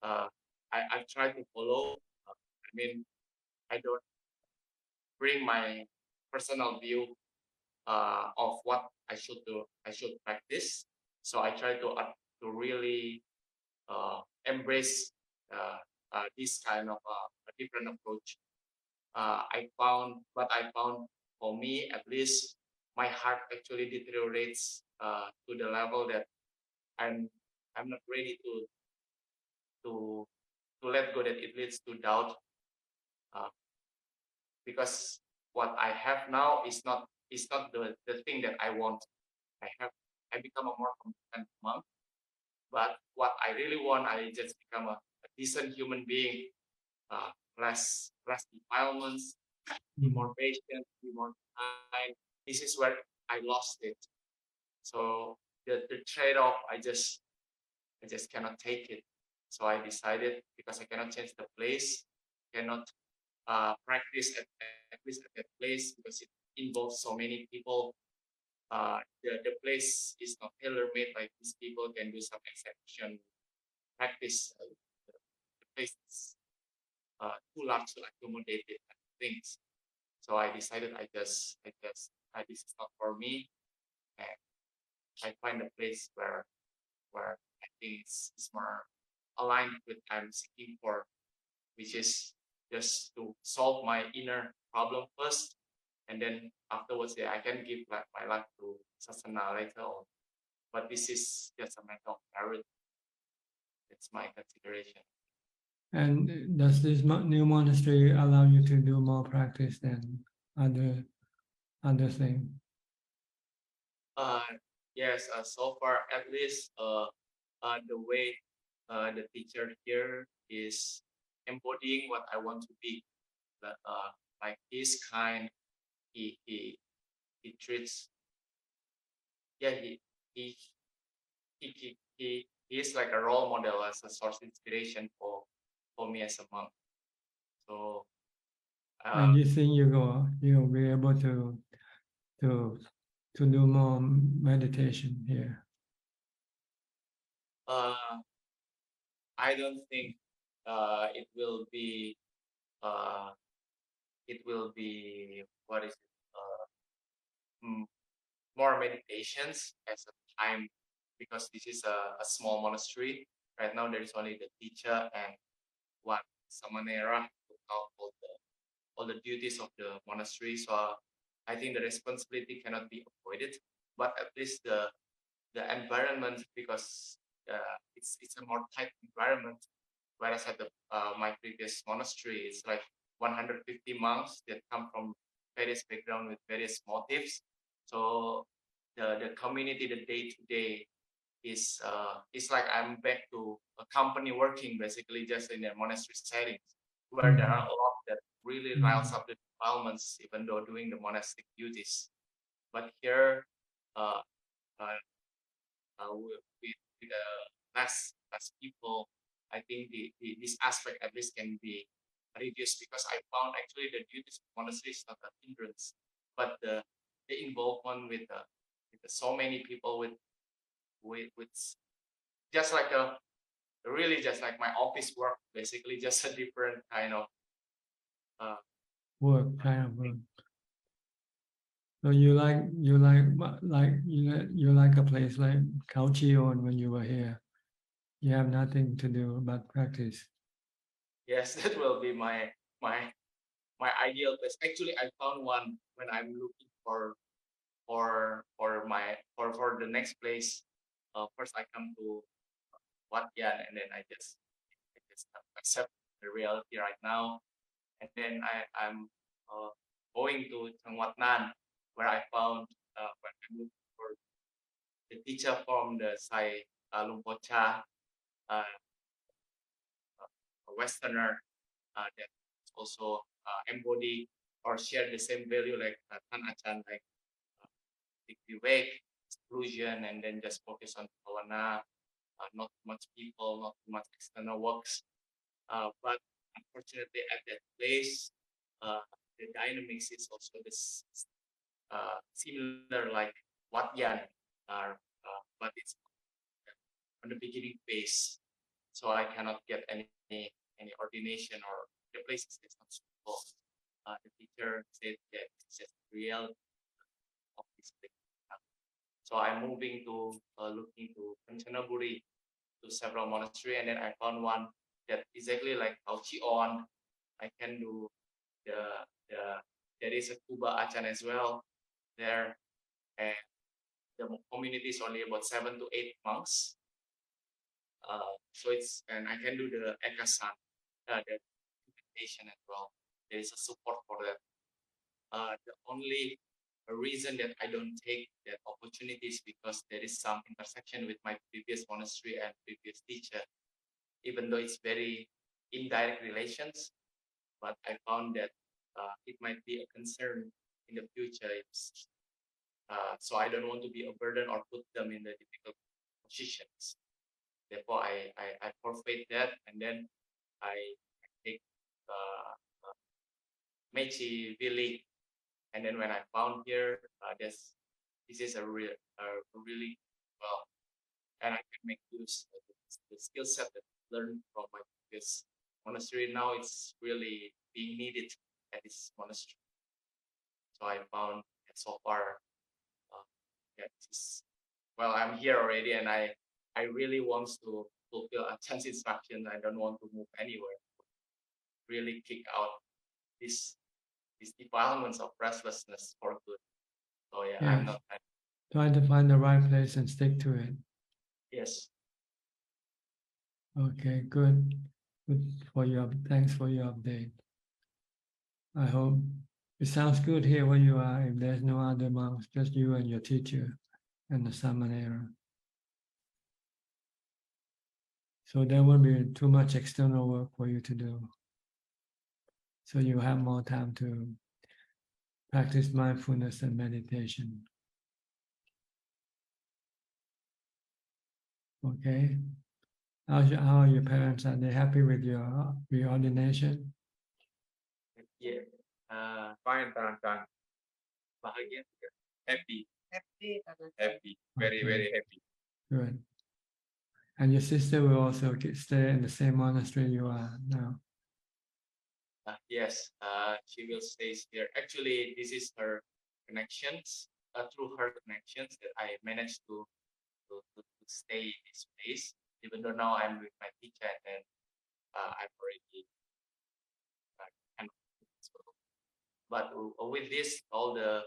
I try to follow. I mean, I don't bring my personal view of what I should do. I should practice. So I try to really embrace this kind of a different approach. I found for me, at least, my heart actually deteriorates to the level that I'm not ready to let go, that it leads to doubt, because what I have now is not the thing that I want. I become a more competent monk, but what I really want, I just become a decent human being, less defilements, be more patient, be more kind. This is where I lost it. So the trade-off, I just cannot take it. So I decided, because I cannot change the place, cannot practice at least at that place, because it involves so many people. The place is not tailor-made, like these people can do some exception practice. The place is too large to accommodate it, things. So I decided this is not for me, and I find a place where I think it's more aligned with what I'm seeking for, which is just to solve my inner problem first, and then afterwards, yeah, I can give my life to Sasana later on. But this is just a matter of priority. It's my consideration. And does this new monastery allow you to do more practice than other things? Yes. So far, at least, the way the teacher here is embodying what I want to be. That like he's kind. He treats. Yeah. He is like a role model, as a source inspiration for me as a monk. So. And you think you'll be able to do more meditation here? I don't think it will be what is it, more meditations as a time, because this is a small monastery. Right now there is only the teacher and one samanera to count all the duties of the monastery. So I think the responsibility cannot be avoided, but at least the environment, because it's a more tight environment. Whereas at the my previous monastery, it's like 150 monks that come from various backgrounds with various motives. So the community, the day to day, is it's like I'm back to a company working basically just in a monastery setting, where there are a lot that really riles up the defilements, even though doing the monastic duties. But here, uh, uh, with less people, I think this aspect at least can be reduced, because I found actually the duties of monastery is not a hindrance, but the involvement with so many people with just like a really just like my office work, basically just a different kind of work. So you like you like a place like Khao Chion when you were here. You have nothing to do but practice. yes, that will be my ideal place. Actually, I found one when I'm looking for the next place. First I come to Wat Yan, and then I just accept the reality right now. And then I'm going to Wat Nan, where I found when I'm looking for the teacher from the Sai Luang Por Cha, a Westerner that also embody or share the same value like Tan Ajahn, like Vivek, exclusion, and then just focus on Bhavana, not much people, not too much external works. But unfortunately, at that place, the dynamics is also this similar like Wat Yan, but it's on the beginning phase, so I cannot get any ordination, or the place is not suitable. The teacher said that it's just real of this place. So I'm moving to looking to Chonburi, to several monasteries, and then I found one that exactly like Khao Chion. I can do there is a Kuba Ajahn as well there, and the community is only about 7 to 8 monks. So and I can do the Ekasan, the meditation as well. There is a support for that. The only reason that I don't take that opportunity is because there is some intersection with my previous monastery and previous teacher, even though it's very indirect relations. But I found that it might be a concern in the future. So I don't want to be a burden or put them in the difficult positions. Therefore, I forfeit that, and then I take Mechi Vili. And then when I found here, this is a really well, and I can make use of the skill set that I learned from my previous monastery. Now it's really being needed at this monastery. So I found that so far, well, I'm here already, and I really want to fulfill Ajahn's instruction. I don't want to move anywhere. Really kick out these defilements of restlessness for good. So yeah, Yes. I'm not. Try to find the right place and stick to it. Yes. Okay, good. Good for your thanks for your update. I hope it sounds good here where you are. If there's no other monks, just you and your teacher and the samanera. So there won't be too much external work for you to do. So you have more time to practice mindfulness and meditation. Okay. How are your parents? Are they happy with your reordination? Yeah. Fine, Tan. Bahagia. Happy. Happy. Very, Okay. very happy. Good. And your sister will also stay in the same monastery you are now. Yes. She will stay here. Actually, this is her connections. Through her connections that I managed to stay in this place. Even though now I'm with my teacher, and I'm already kind of. But with this, all the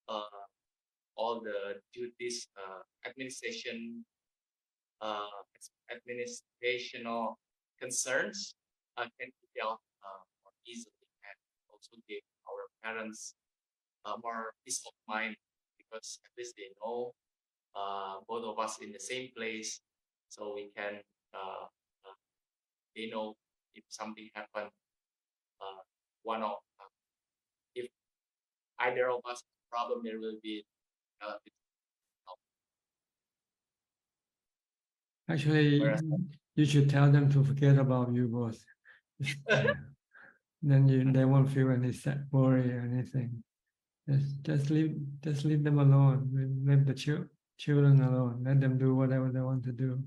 all the duties, administrational concerns can be dealt more easily, and also give our parents more peace of mind, because at least they know both of us in the same place, so we can they know if something happened, one of if either of us problem, there will be relative help. Actually, you should tell them to forget about you both. Then they won't feel any worry or anything. Just leave them alone. Leave the children alone. Let them do whatever they want to do.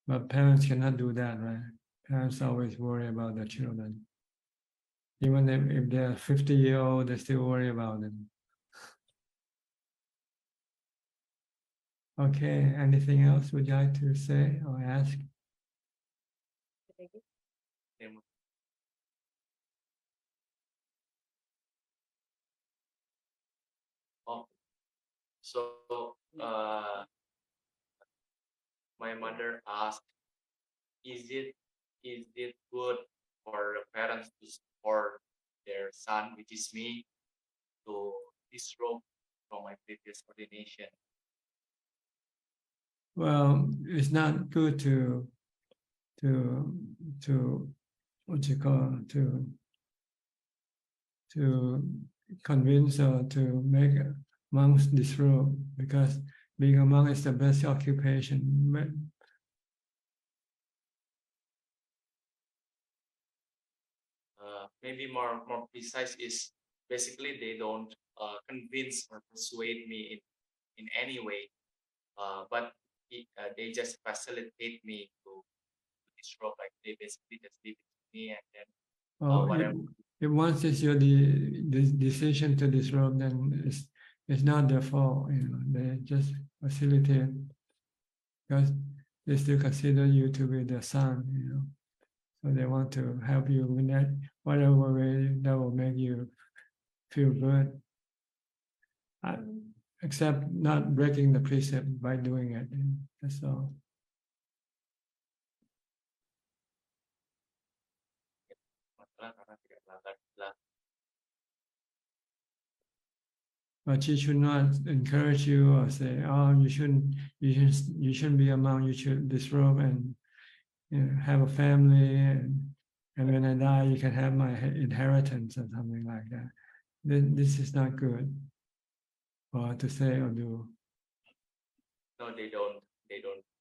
But parents cannot do that, right? Parents always worry about their children. Even if they're 50-year-old, they still worry about them. Okay, anything else would you like to say or ask? So my mother asked, is it good for the parents to support their son, which is me, to disrobe from my previous ordination? Well, it's not good to what you call to convince or to make monks disrobe, because being a monk is the best occupation. Maybe more precise is basically they don't convince or persuade me in any way, but they just facilitate me to disrobe. Like they basically just leave it to me, and then whatever. If once it's your decision to disrobe, then it's not their fault. They just facilitate because they still consider you to be their son. So they want to help you in that whatever way that will make you feel good. Except not breaking the precept by doing it. That's all. But she should not encourage you or say, "Oh, you shouldn't be a monk. You should disrobe and have a family, and when I die, you can have my inheritance," or something like that. Then this is not good for to say or do. No, they don't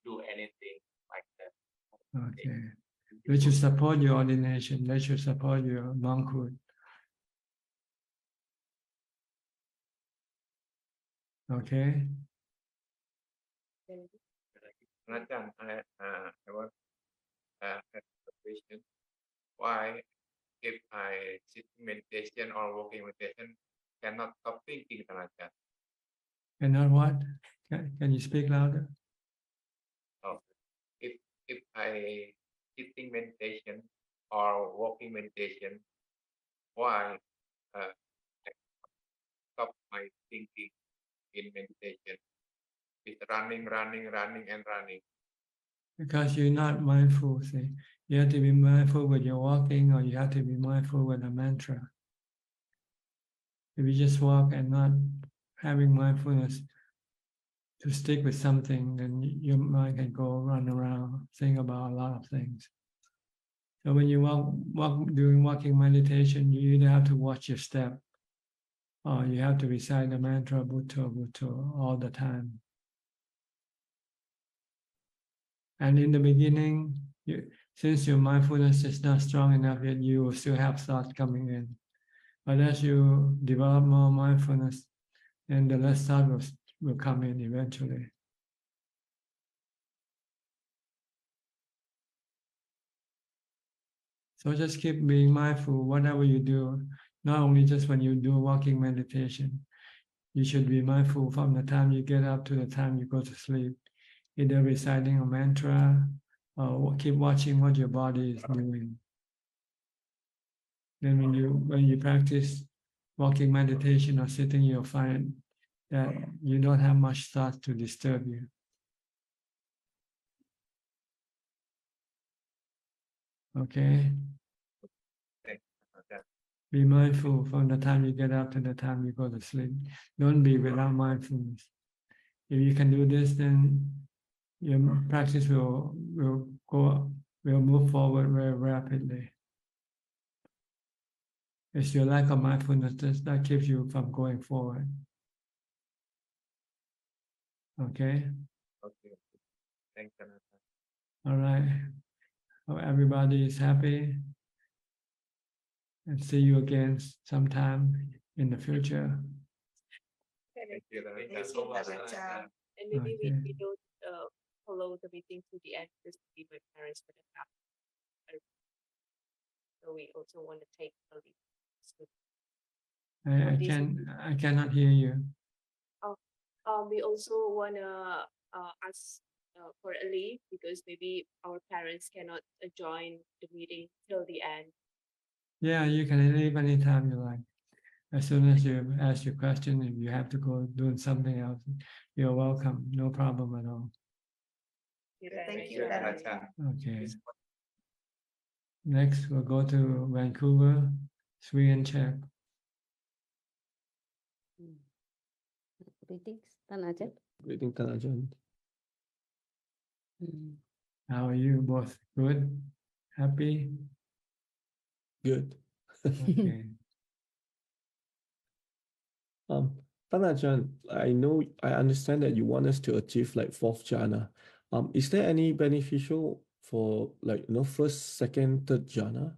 do anything like that. Okay. They should support your ordination. They should support your monkhood. Okay. Ajahn, I want have a question. Why, if I sit in meditation or walking meditation, cannot stop thinking, Ajahn? Cannot what? Can you speak louder? Oh, if I sitting meditation or walking meditation, why I stop my thinking in meditation? It's running, and running. Because you're not mindful. See, you have to be mindful when you're walking, or you have to be mindful with a mantra. If you just walk and not having mindfulness to stick with something, then your mind can go run around, think about a lot of things. So when you doing walking meditation, you either have to watch your step, or you have to recite the mantra Bhutto Bhutto all the time. And in the beginning, since your mindfulness is not strong enough yet, you will still have thoughts coming in. But as you develop more mindfulness, then the less thought will come in eventually. So just keep being mindful whatever you do, not only just when you do walking meditation. You should be mindful from the time you get up to the time you go to sleep, either reciting a mantra or keep watching what your body is doing. Then when you practice walking meditation or sitting, you'll find that you don't have much thought to disturb you. Okay. Be mindful from the time you get up to the time you go to sleep. Don't be without mindfulness. If you can do this, then your practice will move forward very rapidly. It's your lack of mindfulness that keeps you from going forward. Okay. Okay. Thanks, All right. Hope everybody is happy. And see you again sometime in the future. Thank you. Thank you so much. And maybe we don't follow the meeting to the end because maybe my parents would have. So we also want to take a leave. I cannot hear you. We also want to ask for a leave because maybe our parents cannot join the meeting till the end. Yeah, you can leave anytime you like. As soon as you ask your question, if you have to go doing something else, you're welcome. No problem at all. Thank you. Okay. Next, we'll go to Vancouver, Sweden, Czech. Greetings, Tan Ajahn. Greetings, Tan Ajahn. How are you? Both good? Happy? Good. Okay. Tan Ajahn, I understand that you want us to achieve like fourth jhana. Is there any beneficial for first, second, third jhana?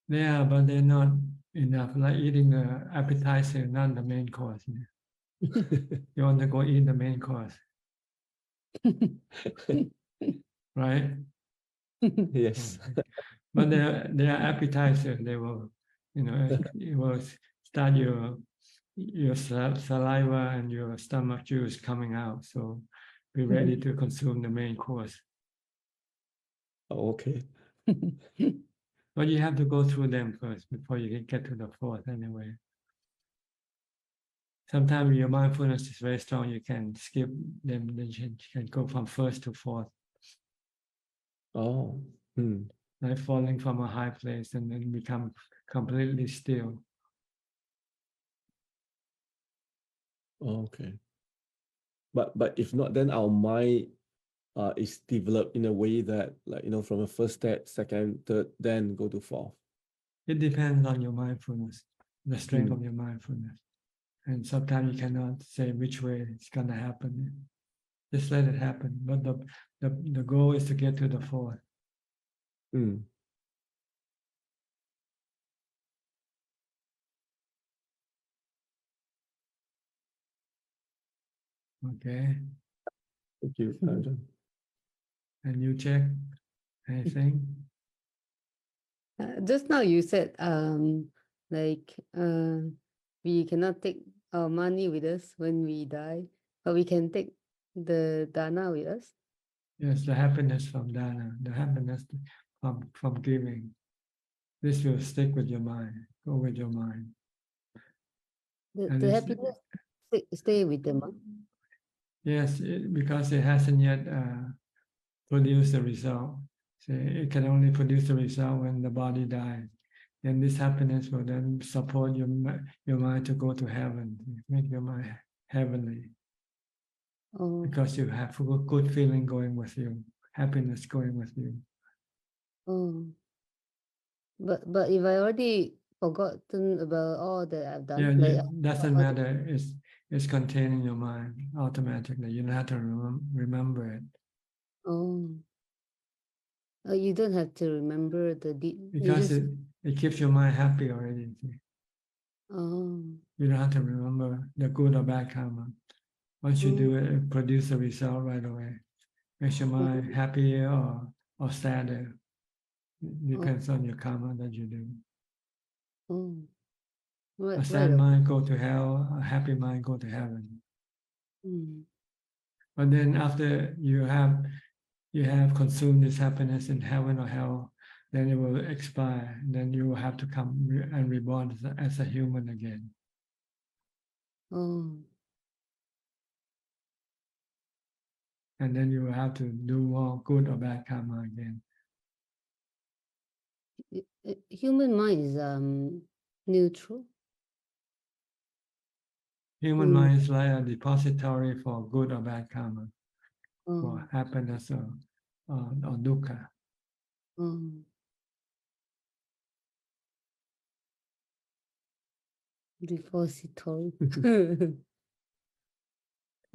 Yeah, but they're not enough. Like eating the appetizer, not the main course. You want to go eat the main course, right? Yes. But they are appetizer. They will, it will start your saliva and your stomach juice coming out. So be ready to consume the main course. Oh, okay. But you have to go through them first before you can get to the fourth anyway. Sometimes your mindfulness is very strong, you can skip them, then you can go from first to fourth. Oh. Like falling from a high place and then become completely still. Oh, okay. But if not, then our mind is developed in a way that from a first step, second, third, then go to fourth. It depends on your mindfulness, the strength of your mindfulness. And sometimes you cannot say which way it's gonna happen. Just let it happen. But the goal is to get to the fourth. Okay. Thank you, Ajahn. And you check anything? Just now you said we cannot take our money with us when we die, but we can take the dana with us. Yes, the happiness from dana, the happiness from giving. This will stick with your mind, go with your mind. The happiness stay with them. Huh? Yes, because it hasn't yet produced the result. So it can only produce the result when the body dies. And this happiness will then support your mind to go to heaven, make your mind heavenly. Oh. Because you have a good feeling going with you, happiness going with you. Oh. But if I already forgotten about all that I've done, Yeah, it doesn't matter. It's contained in your mind automatically. You don't have to remember it. Oh. You don't have to remember the deed. Because it keeps your mind happy already. Oh. You don't have to remember the good or bad karma. Once you do it, it produces a result right away. Makes your mind happier or sadder. Depends on your karma that you do. Oh. A sad mind go to hell, a happy mind go to heaven. But then after you have consumed this happiness in heaven or hell, then it will expire. Then you will have to come and reborn as a human again. Oh, And then you will have to do more good or bad karma again. human mind is neutral. Human mind is like a depository for good or bad karma, Oh, for happiness or dukkha. oh. Depository.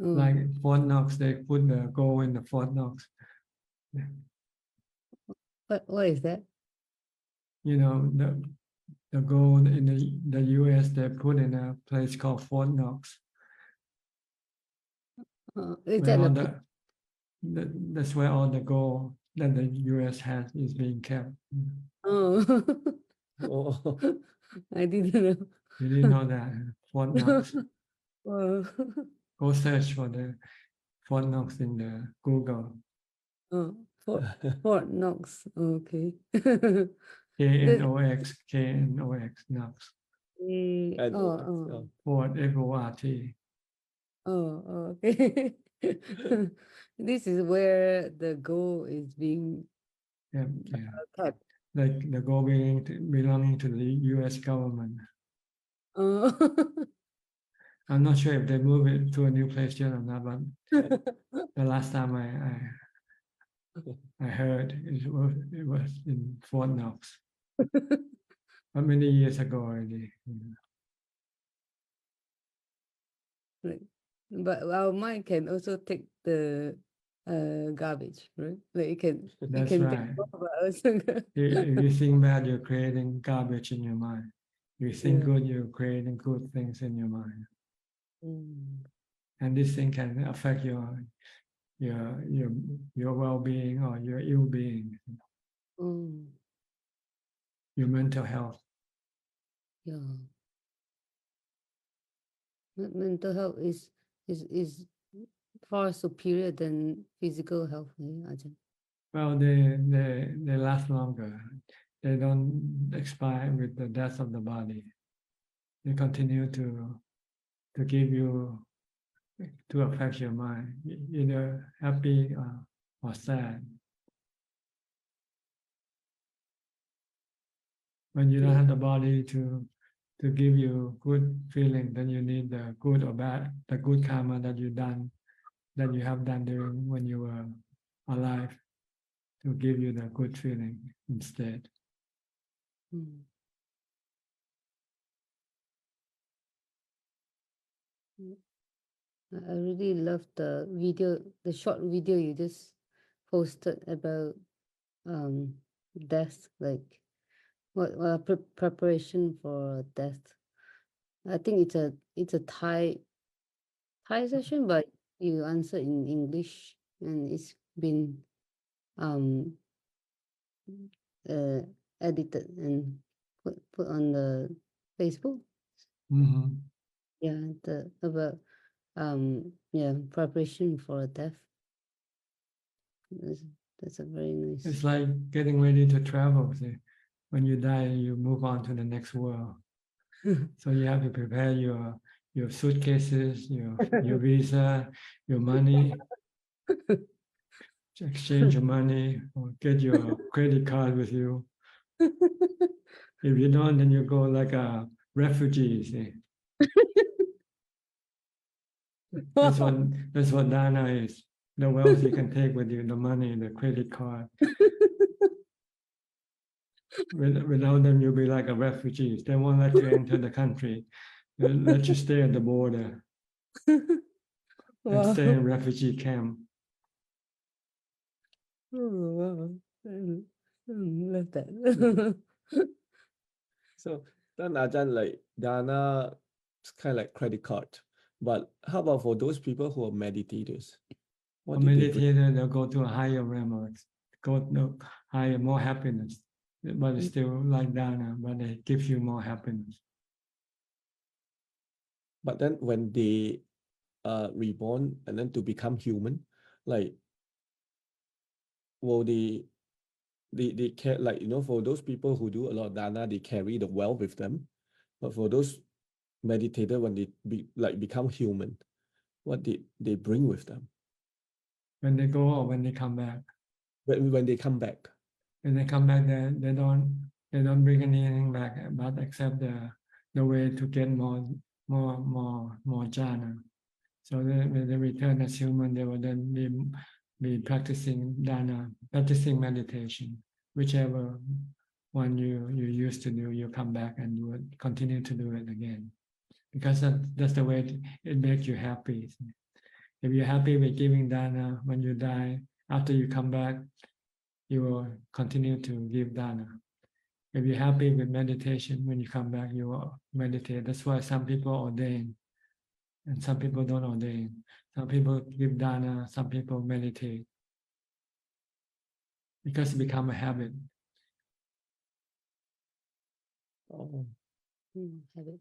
Oh, Like Fort Knox, they put the gold in the Fort Knox. what is that? You know, the gold in the US, they put in a place called Fort Knox. Is Where that all the that's where all the gold that the US has is being kept. Oh, Oh, I didn't know. You didn't know that, Fort Knox. Oh, Go search for the Fort Knox in the Google. oh, Fort Knox. Okay. Knox, Knox, Knox. Oh, oh, Fort, Fort. oh, okay. This is where the gold is being Yeah. kept. Like the gold belonging to the US government. Oh. I'm not sure if they move it to a new place yet or not, but the last time I heard it was in Fort Knox. How many years ago already? Like, but our mind can also take the garbage, right? Like it That's can right. take over us. If you think bad, you're creating garbage in your mind. If you think Yeah. good, you're creating good things in your mind. And this thing can affect your well-being or your ill-being, your mental health. Yeah. Mental health is far superior than physical health, Ajahn. Well, they last longer. They don't expire with the death of the body. They continue to give you, to affect your mind, either happy or sad. When you don't have the body to give you good feeling, then you need the good or bad, the good karma that you have done during when you were alive, to give you the good feeling instead. I really love the video, the short video you just posted about death, like what preparation for death. I think it's a Thai session, but you answer in English, and it's been edited and put on the Facebook. Yeah, about preparation for death. That's a very nice. It's like getting ready to travel. See, when you die, you move on to the next world. So you have to prepare your suitcases, your visa, your money, exchange your money, or get your credit card with you. If you don't, then you go like a refugee. See, that's what dana is. The wealth you can take with you, the money, the credit card. Without them, you'll be like a refugee. They won't let you enter the country. They'll let you stay at the border and stay in refugee camp. Oh, wow. Love that. So then Ajahn, like Dana, it's kind of like credit card. But how about for those people who are meditators? For What did they bring? meditator, they'll go to a higher realm, go to higher, more happiness. But it's still like dana, but it gives you more happiness. But then when they are reborn and then to become human, like will they they care, like, for those people who do a lot of dana, they carry the wealth with them. But for those meditators, when they become human, what did they bring with them? When they go or when they come back? When they come back. When they come back, they don't bring anything back, but except the way to get more jhana. So when they return as human, they will then be practicing dana, practicing meditation, whichever one you used to do, you come back and do it, continue to do it again, because that's the way it makes you happy. If you're happy with giving dana, when you die, after you come back, you will continue to give dana. If you're happy with meditation, when you come back, you will meditate. That's why some people ordain and some people don't ordain. Some people give dana, some people meditate, because it becomes a habit. Oh. Habit.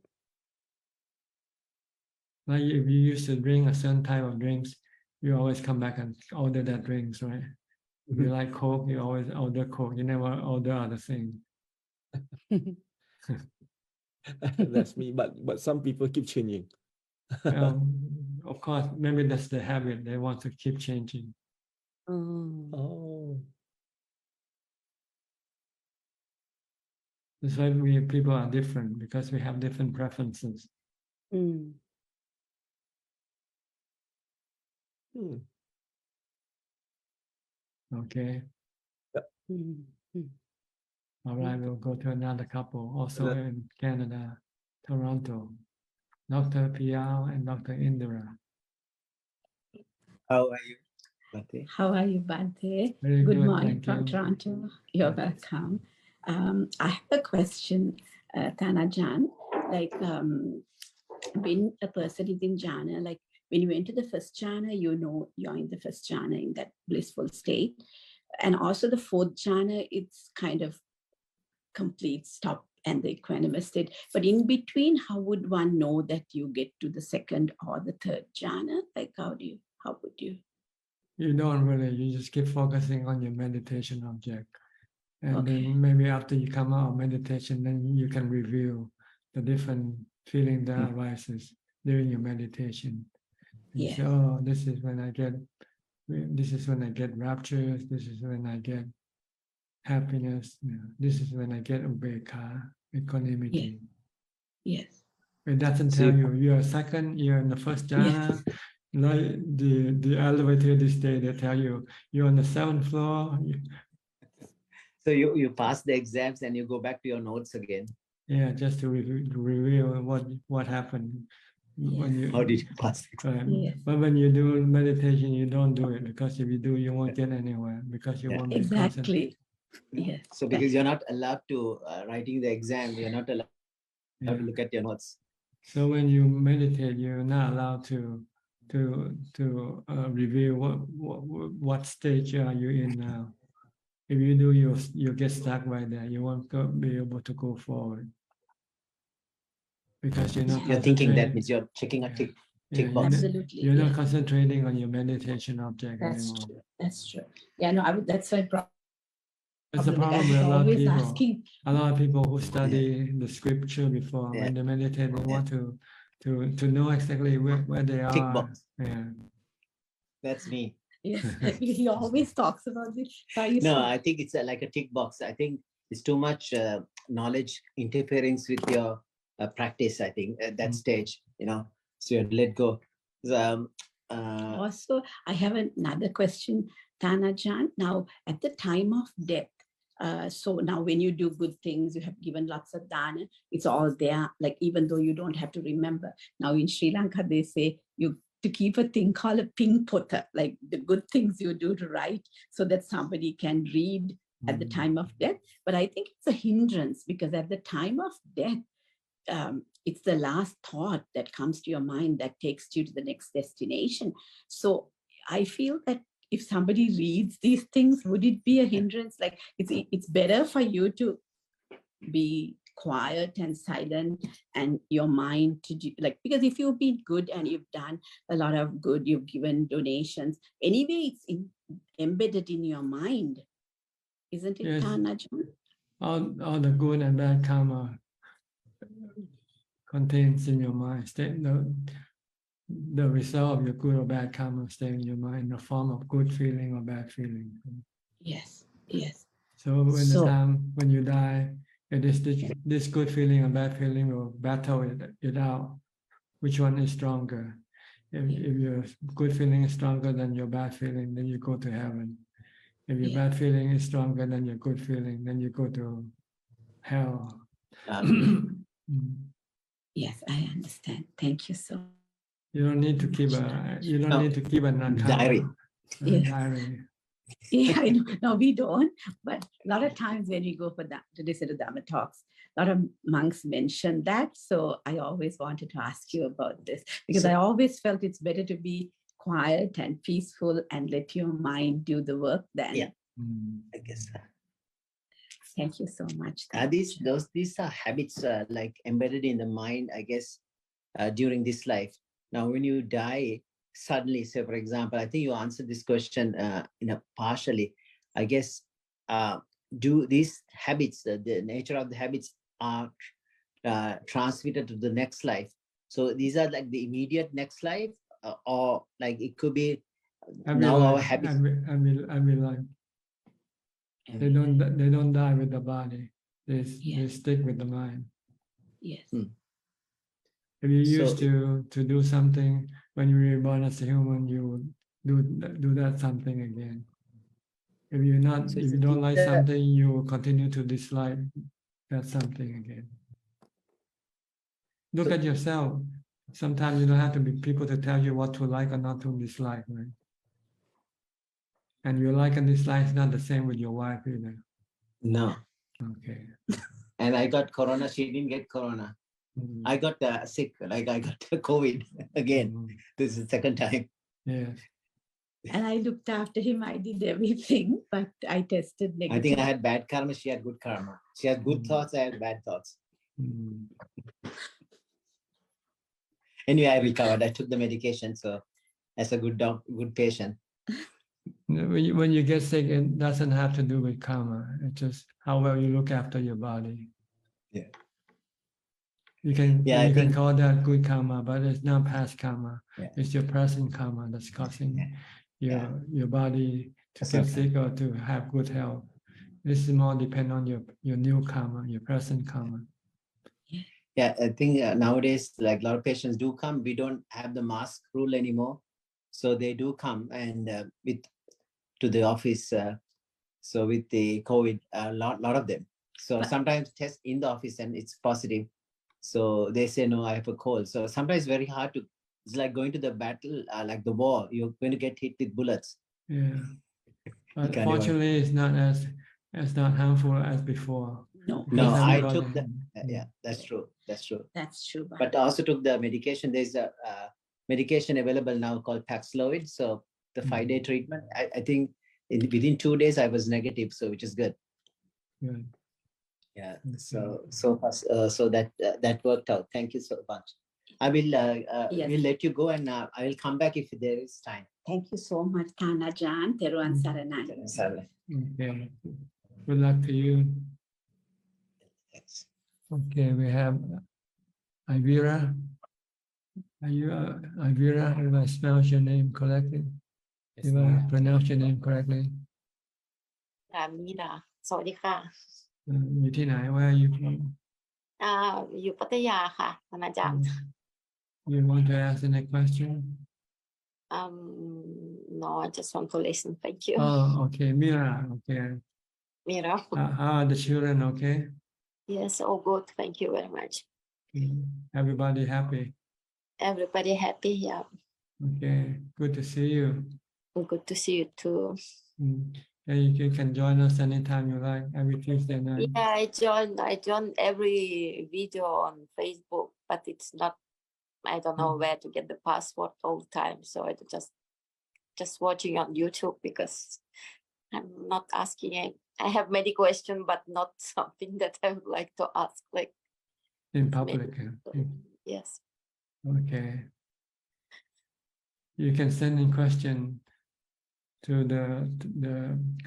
Like if you used to drink a certain type of drinks, you always come back and order that drinks, right? If you like Coke, you always order Coke. You never order other things. That's me. But some people keep changing. Of course, maybe that's the habit. They want to keep changing. Oh. That's why people are different, because we have different preferences. Okay. All right, we'll go to another couple, also in Canada, Toronto. Dr. Piao and Dr. Indira. How are you, Bhante? How are you, Bhante? Very Good good, morning thank from you. Toronto. You're welcome. I have a question, Tanajan. Like when a person is in jhana, like when you enter the first jhana, you know you're in the first jhana in that blissful state. And also the fourth jhana, it's kind of complete stop and the equanimous state. But in between, how would one know that you get to the second or the third jhana? Like how would you? You don't really, you just keep focusing on your meditation object. And then maybe after you come out of meditation, then you can review the different feeling that arises during your meditation. You say, oh, this is when I get rapturous, this is when I get happiness, this is when I get ubeka, equanimity. Yes. It doesn't tell you you're in the first jhana. Like the elevator this day, they tell you you're on the 7th floor. So you pass the exams and you go back to your notes again. Yeah, just to review what happened. When you, how did you pass it? But when you do meditation, you don't do it, because if you do, you won't get anywhere, because you won't be concentrated. Yes. So because you're not allowed to writing the exam, you're not allowed to look at your notes. So when you meditate, you're not allowed to review what stage are you in now. If you do, you get stuck right there. You won't be able to go forward, because you're not. You're thinking that means you're checking a tick box. Absolutely. You're not concentrating on your meditation object anymore. That's true. Yeah, no, that's why. That's the problem with a lot of always people. asking. A lot of people who study the scripture before, when they meditate, they want to know exactly where they are. Tick box. Yeah. That's me. Yes, he always talks about this. No, I think it's like a tick box. I think it's too much knowledge interference with your practice. I think at that stage, so you let go. Also, I have another question, Tanajan. Now, at the time of death, so now when you do good things, you have given lots of dana, it's all there, like even though you don't have to remember. Now in Sri Lanka, they say you to keep a thing called a ping pota, like the good things you do to write so that somebody can read at the time of death. But I think it's a hindrance, because at the time of death, it's the last thought that comes to your mind that takes you to the next destination. So I feel that if somebody reads these things, would it be a hindrance? Like it's better for you to be quiet and silent and your mind to do, like, because if you've been good and you've done a lot of good, you've given donations, anyway, it's embedded in your mind. Isn't it, Yes. Ajahn? All the good and bad karma contains in your mind. The result of your good or bad karma stay in your mind in the form of good feeling or bad feeling. Yes, yes. So when the So- time when you die, this good feeling and bad feeling will battle it out. Which one is stronger? If your good feeling is stronger than your bad feeling, then you go to heaven. If your bad feeling is stronger than your good feeling, then you go to hell. Yes, I understand. Thank you so You don't need to keep a diary. Yes. diary. Yeah, I know. No, we don't. But a lot of times when we go for that to listen to Dhamma talks, a lot of monks mention that. So I always wanted to ask you about this because I always felt it's better to be quiet and peaceful and let your mind do the work than. Yeah, I guess. Thank you so much. These are habits like embedded in the mind, I guess, during this life. Now, when you die suddenly, say for example, I think you answered this question partially. I guess do these habits, the nature of the habits are transmitted to the next life. So these are like the immediate next life, or like it could be now our habits. Every life. They don't die with the body. They stick with the mind. Yes. If you used to do something when you were born as a human, you do that something again. If you don't like something, you will continue to dislike that something again. Look at yourself. Sometimes you don't have to be people to tell you what to like or not to dislike, right? And your like and dislike is not the same with your wife either. No. Okay. And I got corona. She didn't get corona. I got sick. Like I got COVID again. This is the second time. Yes. And I looked after him. I did everything, but I tested negative. I think I had bad karma. She had good karma. She had good thoughts. I had bad thoughts. Anyway, I recovered. I took the medication. So as a good patient. When you get sick, it doesn't have to do with karma. It's just how well you look after your body. Yeah. You can call that good karma, but it's not past karma. Yeah. It's your present karma that's causing your body to get sick or to have good health. This is more depend on your new karma, your present karma. Yeah, I think nowadays, like a lot of patients do come. We don't have the mask rule anymore, so they do come and to the office. So with the COVID, a lot of them. So sometimes test in the office and it's positive. So they say, no, I have a cold. So sometimes it's very hard to, it's like going to the battle, like the war, you're going to get hit with bullets. Yeah. But fortunately, it's not as not harmful as before. No, I took the, yeah, that's true. That's true. That's true. But I also took the medication. There's a medication available now called Paxlovid. So the 5-day treatment, I think within 2 days I was negative. So which is good. Good. Yeah. So that worked out. Thank you so much. I will we'll let you go and I will come back if there is time. Thank you so much, Ajahn. Teruan Saranai. Okay. Good luck to you. Thanks. Okay, we have Ivira. Are you Ivira? Have I spelled your name correctly? Have I pronounced your name correctly? มีดาสวัสดีค่ะ อยู่ที่ไหน Where are you from? อยู่พัทยาค่ะท่านอาจารย์ You want to ask any question? No, I just want to listen. Thank you. Oh, okay. Mira, okay. Mira. How are the children? Okay. Yes, all good. Thank you very much. Everybody happy? Everybody happy. Yeah. Okay. Good to see you. Good to see you too. Yeah, you can join us anytime you like, every Tuesday night. Yeah, I joined every video on Facebook, but it's not. I don't know where to get the password all the time, so I just watching on YouTube because I'm not asking. I have many questions, but not something that I would like to ask, like in public. Yes. Okay. You can send in question to the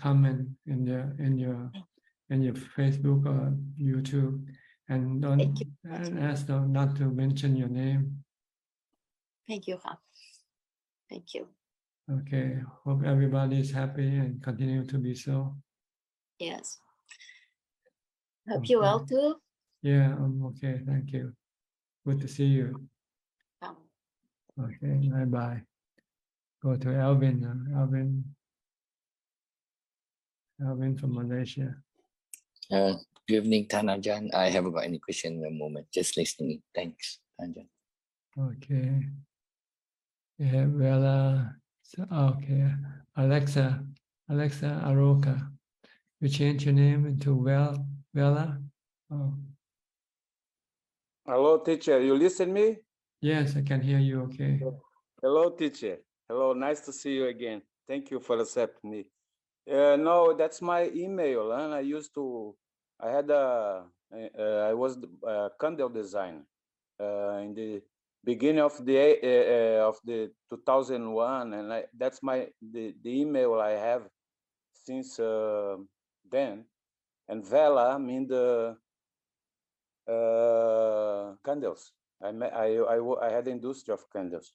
comment in your Facebook or YouTube, and don't and ask them not to mention your name. Thank you, Kha. Thank you. Okay. Hope everybody is happy and continue to be so. Yes. Hope you well too. Yeah, I'm okay. Thank you. Good to see you. Okay. Bye bye. Go to Alvin. Alvin from Malaysia. Good evening, Tan Ajahn. I haven't got any question in the moment. Just listening. Thanks, Ajahn. Okay. Yeah, Vela. Okay. Alexa Aroka. You change your name into Vela? Oh. Hello, teacher. You listen me? Yes, I can hear you. Okay. Hello, teacher. Hello, nice to see you again. Thank you for accepting me. No, that's my email, and I was a candle designer in the beginning of the 2001, and that's the email I have since then. And Vela mean the candles. I had industry of candles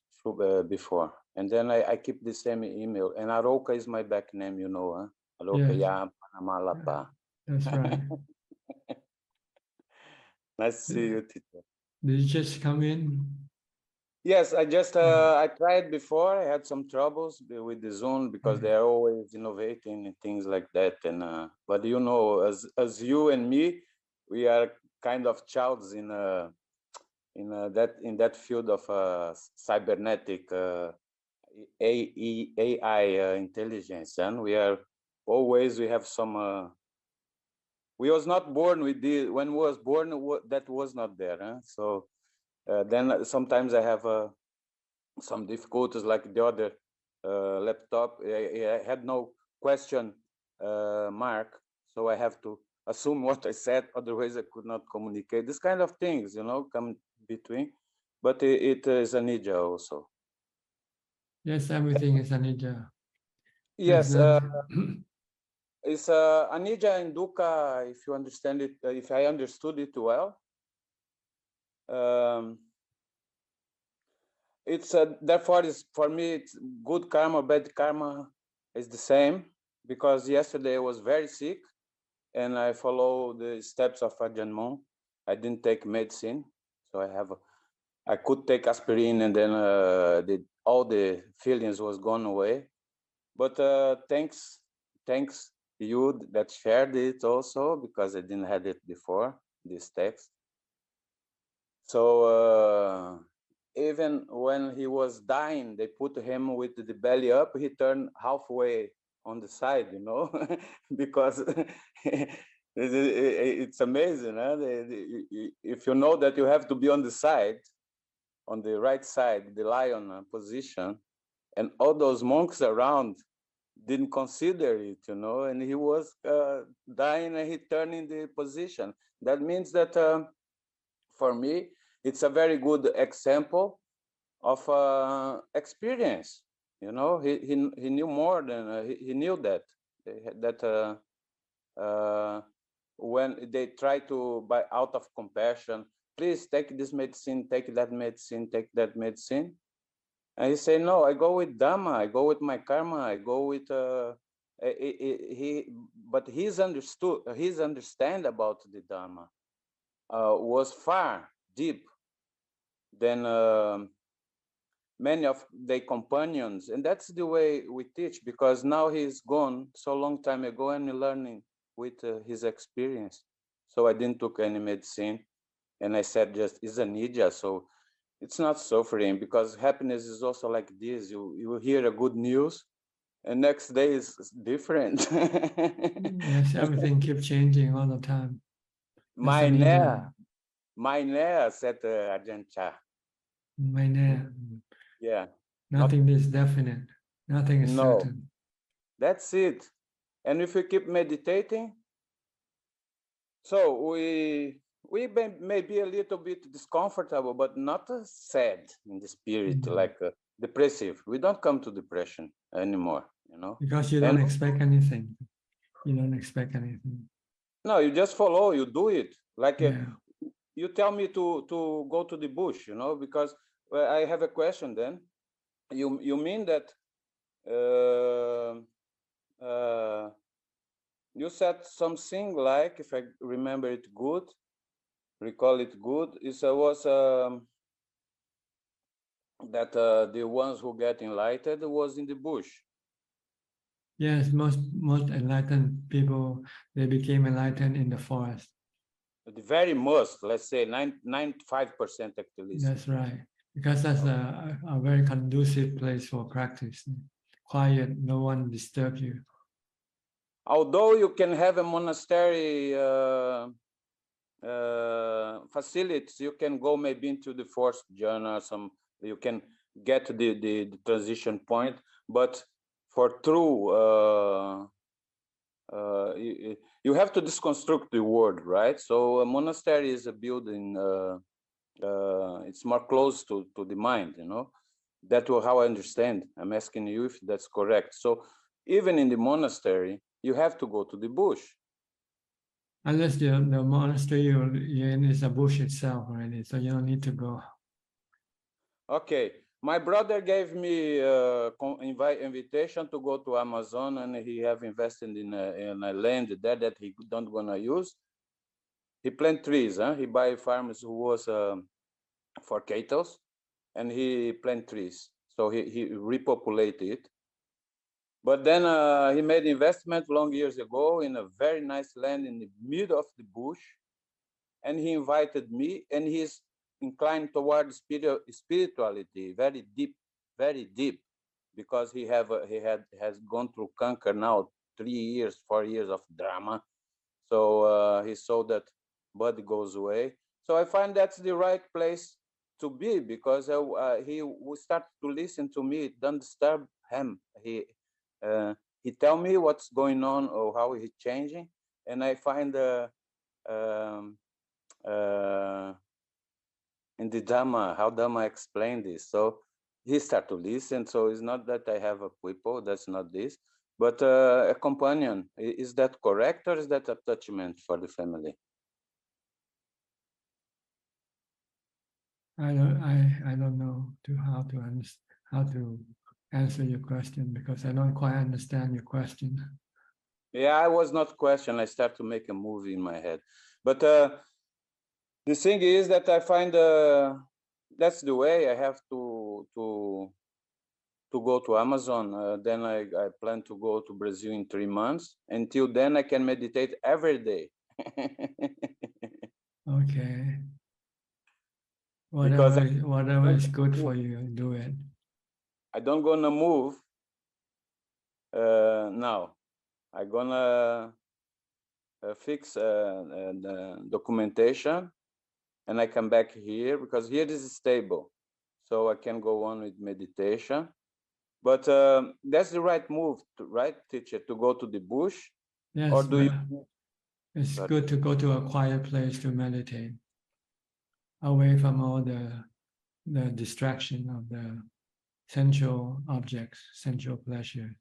before, and then I keep the same email. And Aroka is my back name, you know, huh? Aroka, Yes. yeah, Panama Lapa. That's right. Nice to see you, teacher. Did you just come in? Yes, I just I tried before. I had some troubles with the Zoom because they are always innovating and things like that. And but you know, as you and me, we are kind of childs in that field of cybernetic AI intelligence, and we have some. We was not born with the when we was born that was not there, huh? So then sometimes I have some difficulties, like the other laptop. I had no question mark, so I have to assume what I said, otherwise I could not communicate. This kind of things, you know, come between, but it is a ninja also. Yes, everything is a ninja. Yes, it's Anija and Dukkha, if you understand it, if I understood it well. It's therefore is for me it's good karma, bad karma is the same, because yesterday I was very sick and I follow the steps of Ajahn. I didn't take medicine, so I could take aspirin, and then all the feelings was gone away. But thanks to you that shared it also, because I didn't have it before, this text. So even when he was dying, they put him with the belly up, he turned halfway on the side, you know, because it's amazing. Huh? If you know that you have to be on the side, on the right side, the lion position, and all those monks around didn't consider it, you know, and he was dying and he turned in the position. That means that for me, it's a very good example of experience. You know, he knew more than he knew that when they try to, by out of compassion, please take this medicine, take that medicine, take that medicine. And he say, no, I go with Dhamma, I go with my karma, I go with but his understand about the Dhamma was far deep than many of their companions. And that's the way we teach, because now he's gone so long time ago and learning with his experience. So I didn't took any medicine, and I said just it's a nidja, so it's not suffering, because happiness is also like this. You hear a good news, and next day is different. Yes, everything keeps changing all the time. Mainea said Ajahn Chah. Yeah. Nothing is definite. Nothing is certain. That's it. And if we keep meditating, so we may be a little bit discomfortable, but not sad in the spirit, like depressive. We don't come to depression anymore, you know. Because you don't expect anything. You don't expect anything. No, you just follow, you do it. Like Yeah. you tell me to go to the bush, you know, because I have a question then. You mean that you said something like, if I remember it good, recall it good, it was that the ones who get enlightened was in the bush. Yes, most enlightened people, they became enlightened in the forest. The very most, let's say 95% at least. That's right, because that's a very conducive place for practice. Quiet, no one disturb you. Although you can have a monastery facilities, you can go maybe into the fourth jhana, you can get to the transition point, but for true, you have to deconstruct the word, right? So a monastery is a building, it's more close to the mind, you know. That's how I understand. I'm asking you if that's correct. So even in the monastery, you have to go to the bush. Unless the monastery you're in is a bush itself already, so you don't need to go. Okay, my brother gave me invitation to go to Amazon, and he have invested in a land there that he don't gonna use. He plant trees, huh? He buy farms who was for cattle, and he plant trees. So he repopulate it. But then he made investment long years ago in a very nice land in the middle of the bush, and he invited me, and he's inclined toward spirituality, very deep, because he has gone through cancer now, 3 years, 4 years of drama. So he saw that body goes away. So I find that's the right place to be, because he will start to listen to me. It don't disturb him. He tell me what's going on or how he's changing, and I find in the Dhamma, how Dhamma explained this. So he start to listen. So it's not that I have a people, that's not this, but a companion. Is that correct, or is that attachment for the family? I don't know how to answer your question, because I don't quite understand your question. Yeah, I was not questioning. I start to make a movie in my head. But the thing is that I find that's the way I have to go to Amazon. Then I plan to go to Brazil in 3 months. Until then, I can meditate every day. Okay. Whatever is good for you, do it. I don't gonna move now. I'm gonna fix the documentation, and I come back here, because here this is stable, so I can go on with meditation. But that's the right move, right, teacher, to go to the bush? Yes, or do you? It's good to go to a quiet place to meditate, away from all the distraction of the sensual objects, sensual pleasures.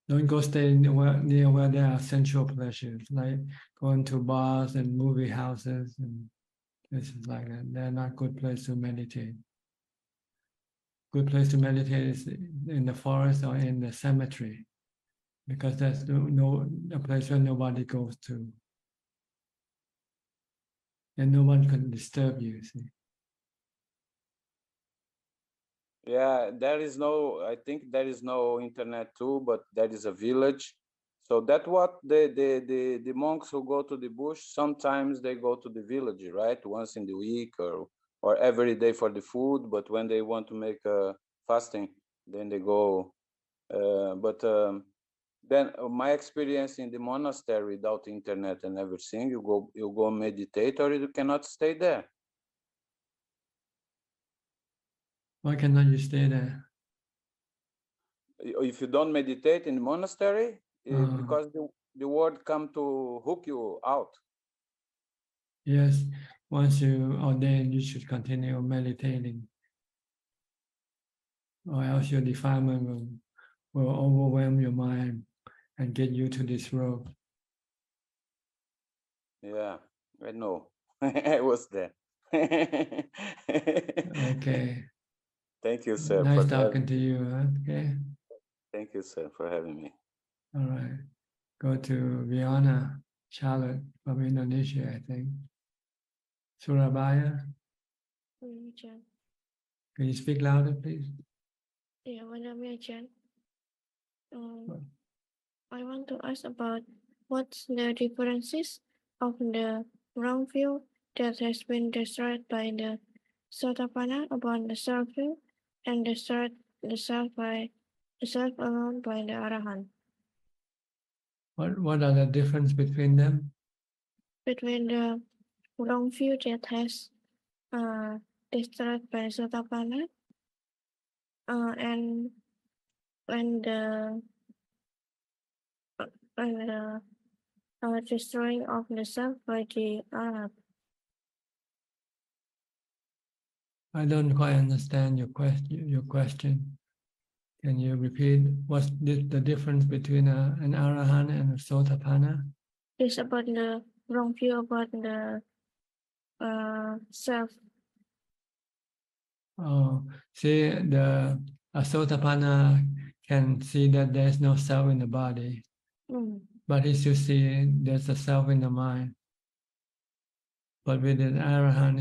Don't go stay near where there are sensual pleasures, like going to bars and movie houses and places like that. They're not good place to meditate. Good place to meditate is in the forest or in the cemetery, because that's a place where nobody goes to. And no one can disturb you, see. Yeah, I think there is no internet too, but there is a village. So that's what the monks who go to the bush, sometimes they go to the village, right? Once in the week or every day for the food. But when they want to make a fasting, then they go. Then my experience in the monastery without internet and everything, you go meditate, or you cannot stay there. Why cannot you stay there? If you don't meditate in the monastery, because the word come to hook you out. Yes, once you ordain, you should continue meditating, or else your defilement will overwhelm your mind and get you to this robe. Yeah, I know. I was there. Okay. Thank you, sir. Nice for talking to having me. you. Okay. Thank you, sir, for having me. All right. Go to Viana, Charlotte from Indonesia, I think. Surabaya, Ajahn. can you speak louder, please? Yeah, my name is Ajahn. I want to ask about what's the differences of the wrong view that has been destroyed by the Sotapanna about the self view and the self alone by the Arahant. What are the difference between them? Between the wrong view that has destroyed by Sotapanna and the destroying of the self by the Arahant. I don't quite understand your question. Can you repeat what's the difference between an Arahant and a Sotapanna? It's about the wrong view about the self. Oh, see, a Sotapanna can see that there's no self in the body, but he still see there's a self in the mind. But with an Arahant,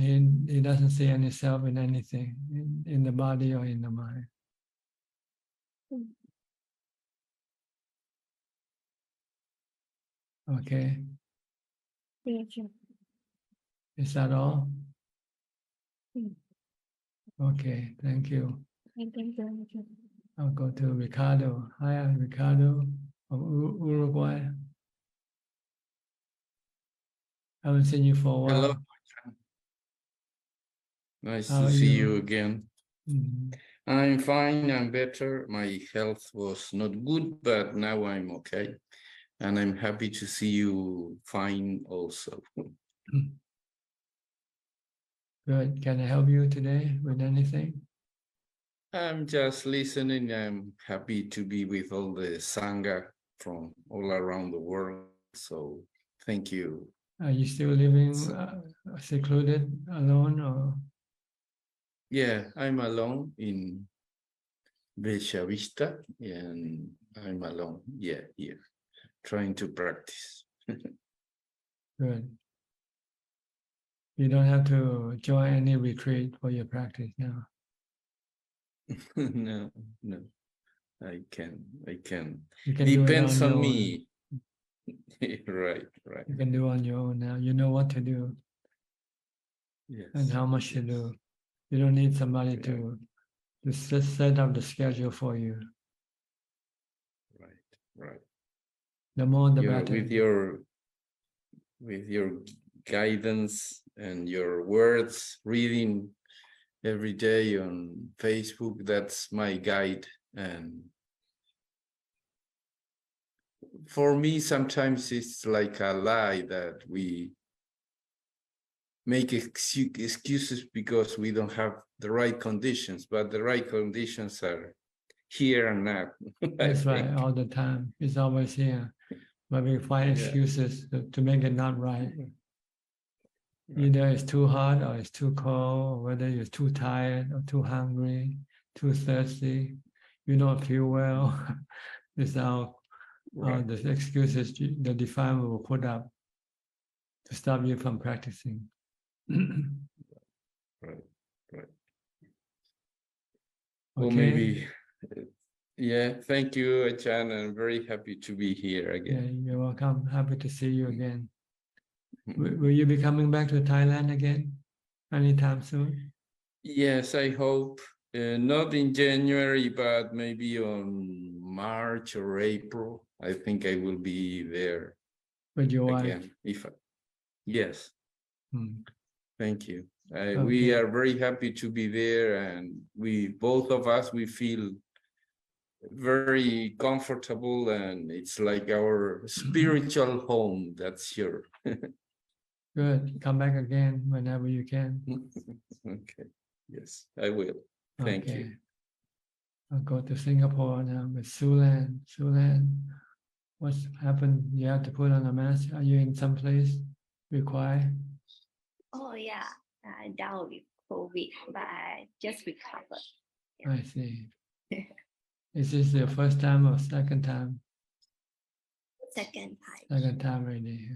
he doesn't see any self in anything, in the body or in the mind. Okay, is that all? Okay, thank you. I'll go to Ricardo. Hi, Ricardo from Uruguay. I haven't seen you for a while. Hello. Nice How to are see you? you again. Mhm. I'm fine, I'm better. My health was not good, but now I'm okay. And I'm happy to see you fine also. Good. Can I help you today with anything? I'm just listening. I'm happy to be with all the Sangha from all around the world. So thank you. Are you still living secluded, alone, or? Yeah, I'm alone in Bella Vista and I'm alone. Yeah, trying to practice. Good. You don't have to join any retreat for your practice now. No, I can. You can do it Depends on your on own. me. Right. You can do on your own now. You know what to do Yes. and how much to do. You don't need somebody to set up the schedule for you. Right. The more the better. With your guidance and your words, reading every day on Facebook, that's my guide. And for me, sometimes it's like a lie that we make excuses because we don't have the right conditions, but the right conditions are here and now. That's right, all the time. It's always here. But we find excuses to make it not right. Either it's too hot or it's too cold, or whether you're too tired or too hungry, too thirsty, you don't feel well. It's all the excuses the defilement will put up to stop you from practicing. Right. Well, Okay. maybe, thank you, Ajahn. I'm very happy to be here Yeah, again. you're welcome. Happy to see you again. Will you be coming back to Thailand again anytime soon? Yes, I hope. Not in January, but maybe on March or April. I think I will be there With your again. Yes. Thank you. We are very happy to be there, and both of us, we feel very comfortable, and it's like our spiritual home. That's sure. Good. Come back again whenever you can. Okay. Yes, I will. Thank you. I'll go to Singapore now with Sulan. Sulan, What's happened? You have to put on a mask. Are you in some place required? Oh yeah, down with COVID, but I just recovered. I see. Is this your first time or second time? Second time. Second time already.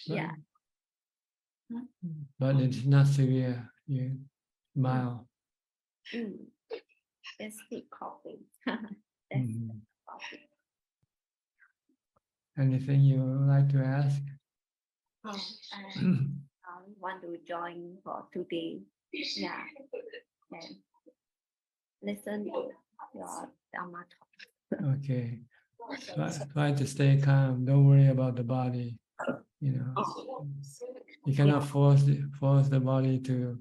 Yeah. But it's not severe. You mild. Just keep coughing. Mhm. Anything you would like to ask? Oh, I want to join for today. Yeah. And listen to your Dhamma talk. Okay. Try to stay calm. Don't worry about the body. You cannot force the body to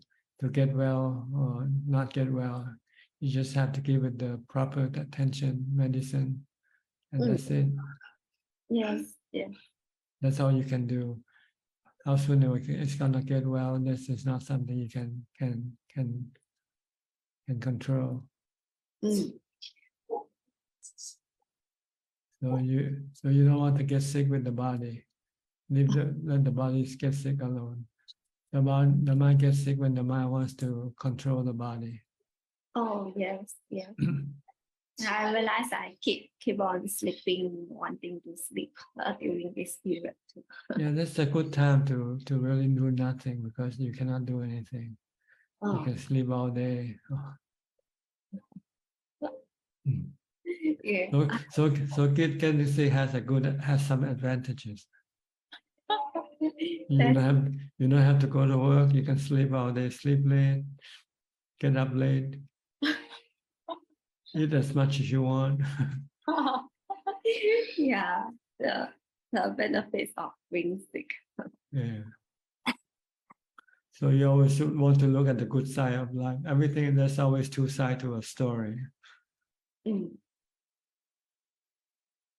get well or not get well. You just have to give it the proper attention, medicine, and that's it. Yes. Yes. That's all you can do. How soon it's gonna get well? This is not something you can control. So you don't want to get sick with the body. Let the body get sick alone. The mind gets sick when the mind wants to control the body. Oh yes, yes. I realize I keep on sleeping, wanting to sleep during this period too. Yeah, that's a good time to really do nothing because you cannot do anything. You can sleep all day. Yeah. So getting sick has some advantages. You don't have to go to work. You can sleep all day, sleep late, get up late, eat as much as you want. Yeah, the benefits of being sick. Yeah. So you always want to look at the good side of life. Everything, there's always two sides to a story.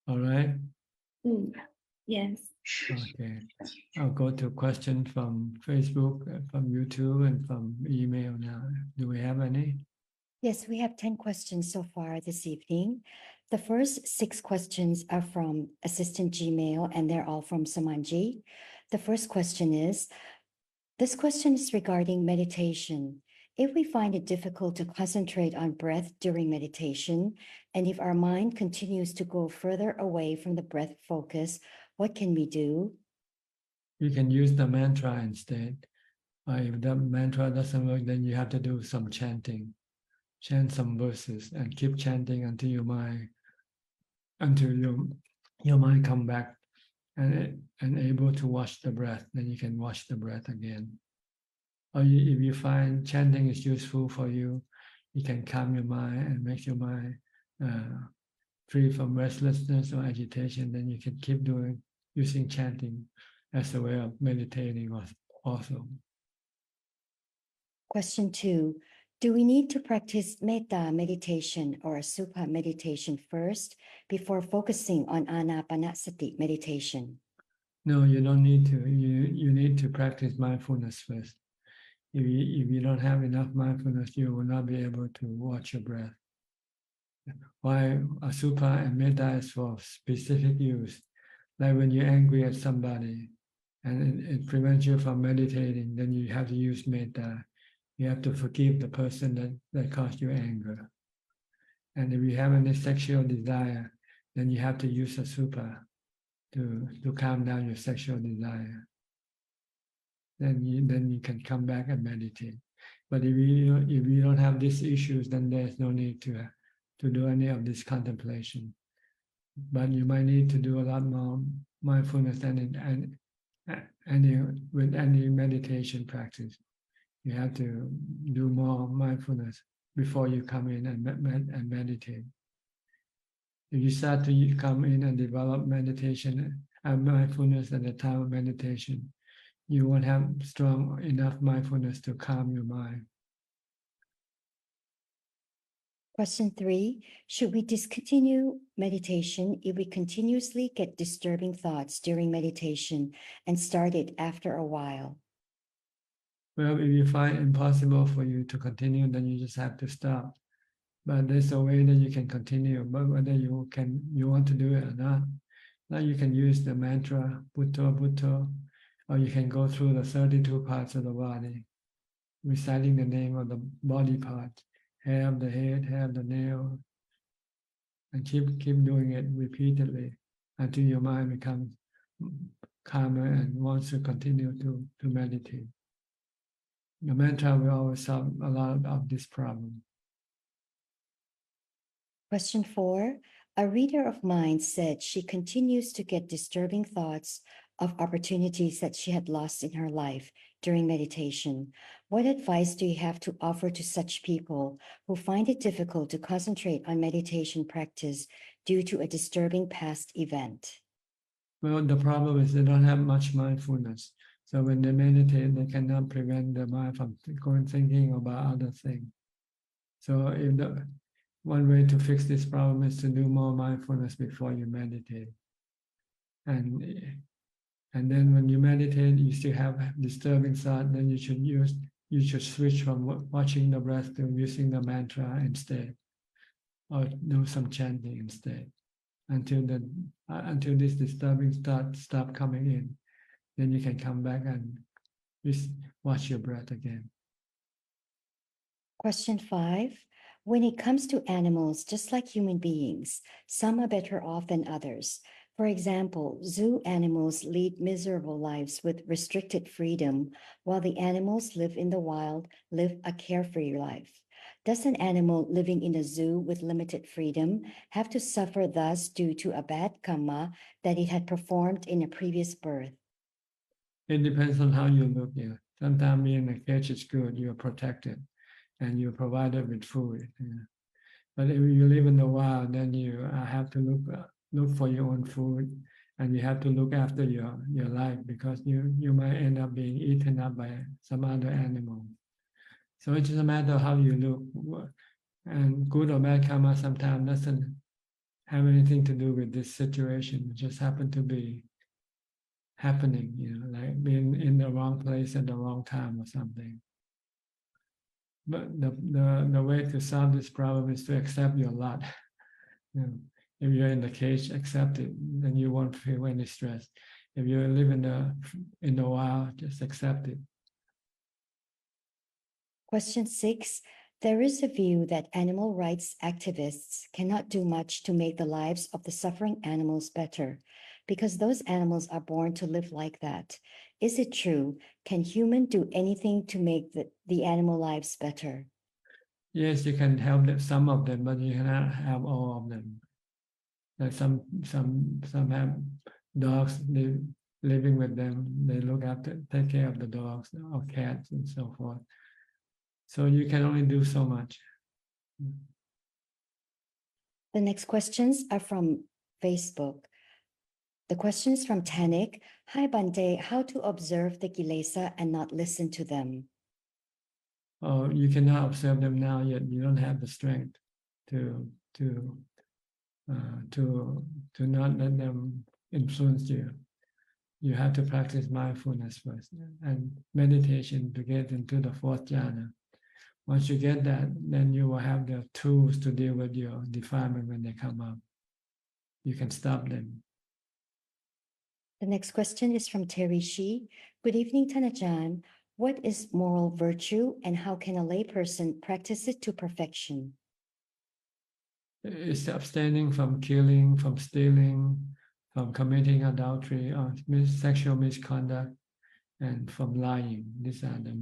All right? Yes. Okay. I'll go to questions from Facebook, from YouTube, and from email now. Do we have any? Yes, we have 10 questions so far this evening. The first 6 questions are from Assistant Gmail, and they're all from Samanji. The first question is, this question is regarding meditation. If we find it difficult to concentrate on breath during meditation, and if our mind continues to go further away from the breath focus, what can we do? You can use the mantra instead. If the mantra doesn't work, then you have to do some chanting. Chant some verses and keep chanting until your mind come back and able to watch the breath. Then you can watch the breath again. Or if you find chanting is useful for you, you can calm your mind and make your mind free from restlessness or agitation. Then you can keep using chanting as a way of meditating also. Question 2. Do we need to practice metta meditation or supha meditation first before focusing on anapanasati meditation? No, you don't need to. You need to practice mindfulness first. If you don't have enough mindfulness, you will not be able to watch your breath. Why asupha and metta is for specific use. Like when you're angry at somebody and it prevents you from meditating, then you have to use metta. You have to forgive the person that caused you anger. And if you have any sexual desire, then you have to use asupha to calm down your sexual desire. Then you can come back and meditate. But if you don't have these issues, then there's no need to do any of this contemplation. But you might need to do a lot more mindfulness than with any meditation practice. You have to do more mindfulness before you come in and meditate. If you start to come in and develop meditation and mindfulness at the time of meditation, you won't have strong enough mindfulness to calm your mind. Question 3. Should we discontinue meditation if we continuously get disturbing thoughts during meditation and start it after a while? Well, if you find it impossible for you to continue, then you just have to stop. but there's a way that you can continue. But whether you want to do it or not, now you can use the mantra Bhutto Bhutto, or you can go through the 32 parts of the body, reciting the name of the body part, hair of the head, hair of the nail, and keep doing it repeatedly until your mind becomes calmer and wants to continue to meditate. The mantra will always solve a lot of this problem. Question 4. A reader of mine said she continues to get disturbing thoughts of opportunities that she had lost in her life during meditation. What advice do you have to offer to such people who find it difficult to concentrate on meditation practice due to a disturbing past event? Well, the problem is they don't have much mindfulness. So when they meditate, they cannot prevent the mind from thinking about other things. So one way to fix this problem is to do more mindfulness before you meditate. And then when you meditate, you still have disturbing thought, then you should switch from watching the breath to using the mantra instead, or do some chanting instead, until this disturbing thought stop coming in. Then you can come back and just watch your breath again. Question 5. When it comes to animals, just like human beings, some are better off than others. For example, zoo animals lead miserable lives with restricted freedom, while the animals live in the wild live a carefree life. Does an animal living in a zoo with limited freedom have to suffer thus due to a bad karma that it had performed in a previous birth? It depends on how you look. Yeah. Sometimes being in a cage is good, you're protected and you're provided with food. Yeah. But if you live in the wild, then you have to look for your own food, and you have to look after your life, because you might end up being eaten up by some other animal. So it's just a matter of how you look. And good or bad karma sometimes doesn't have anything to do with this situation. It just happened to be happening, like being in the wrong place at the wrong time or something. But the way to solve this problem is to accept your lot. If you're in the cage, accept it, then you won't feel any stress. If you live in the wild, just accept it. Question 6. There is a view that animal rights activists cannot do much to make the lives of the suffering animals better, because those animals are born to live like that. Is it true? Can humans do anything to make the animal lives better? Yes, you can help some of them, but you cannot help all of them. Like some have dogs living with them. They take care of the dogs or cats and so forth. So you can only do so much. The next questions are from Facebook. The question is from Tanik. Hi, Bante. How to observe the Kilesa and not listen to them? Oh, you cannot observe them now yet. You don't have the strength to not let them influence you. You have to practice mindfulness first and meditation to get into the 4th jhana. Once you get that, then you will have the tools to deal with your defilement when they come up. You can stop them. The next question is from Terry Shi. Good evening, Tanajan. What is moral virtue and how can a layperson practice it to perfection? It's abstaining from killing, from stealing, from committing adultery or sexual misconduct, and from lying. These are the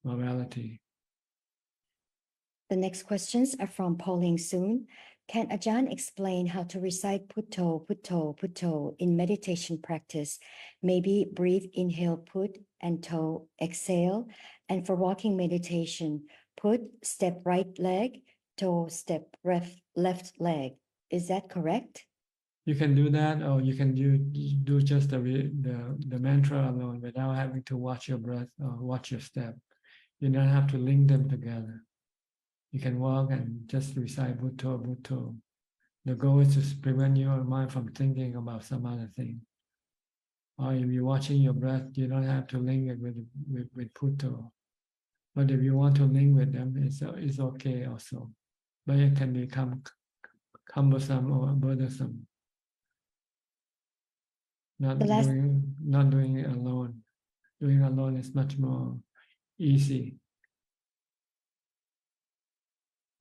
morality. The next questions are from Pauline Soon. Can Ajahn explain how to recite Putto, Putto, Putto in meditation practice? Maybe breathe, inhale, put, and toe, exhale. And for walking meditation, put, step right leg, toe, step left leg. Is that correct? You can do that, or you can do just the mantra alone without having to watch your breath or watch your step. You don't have to link them together. You can walk and just recite Bhutto, Bhutto. The goal is to prevent your mind from thinking about some other thing. Or if you're watching your breath, you don't have to link it with Bhutto. But if you want to link with them, it's okay also. But it can become cumbersome or burdensome. Not doing it alone. Doing alone is much more easy.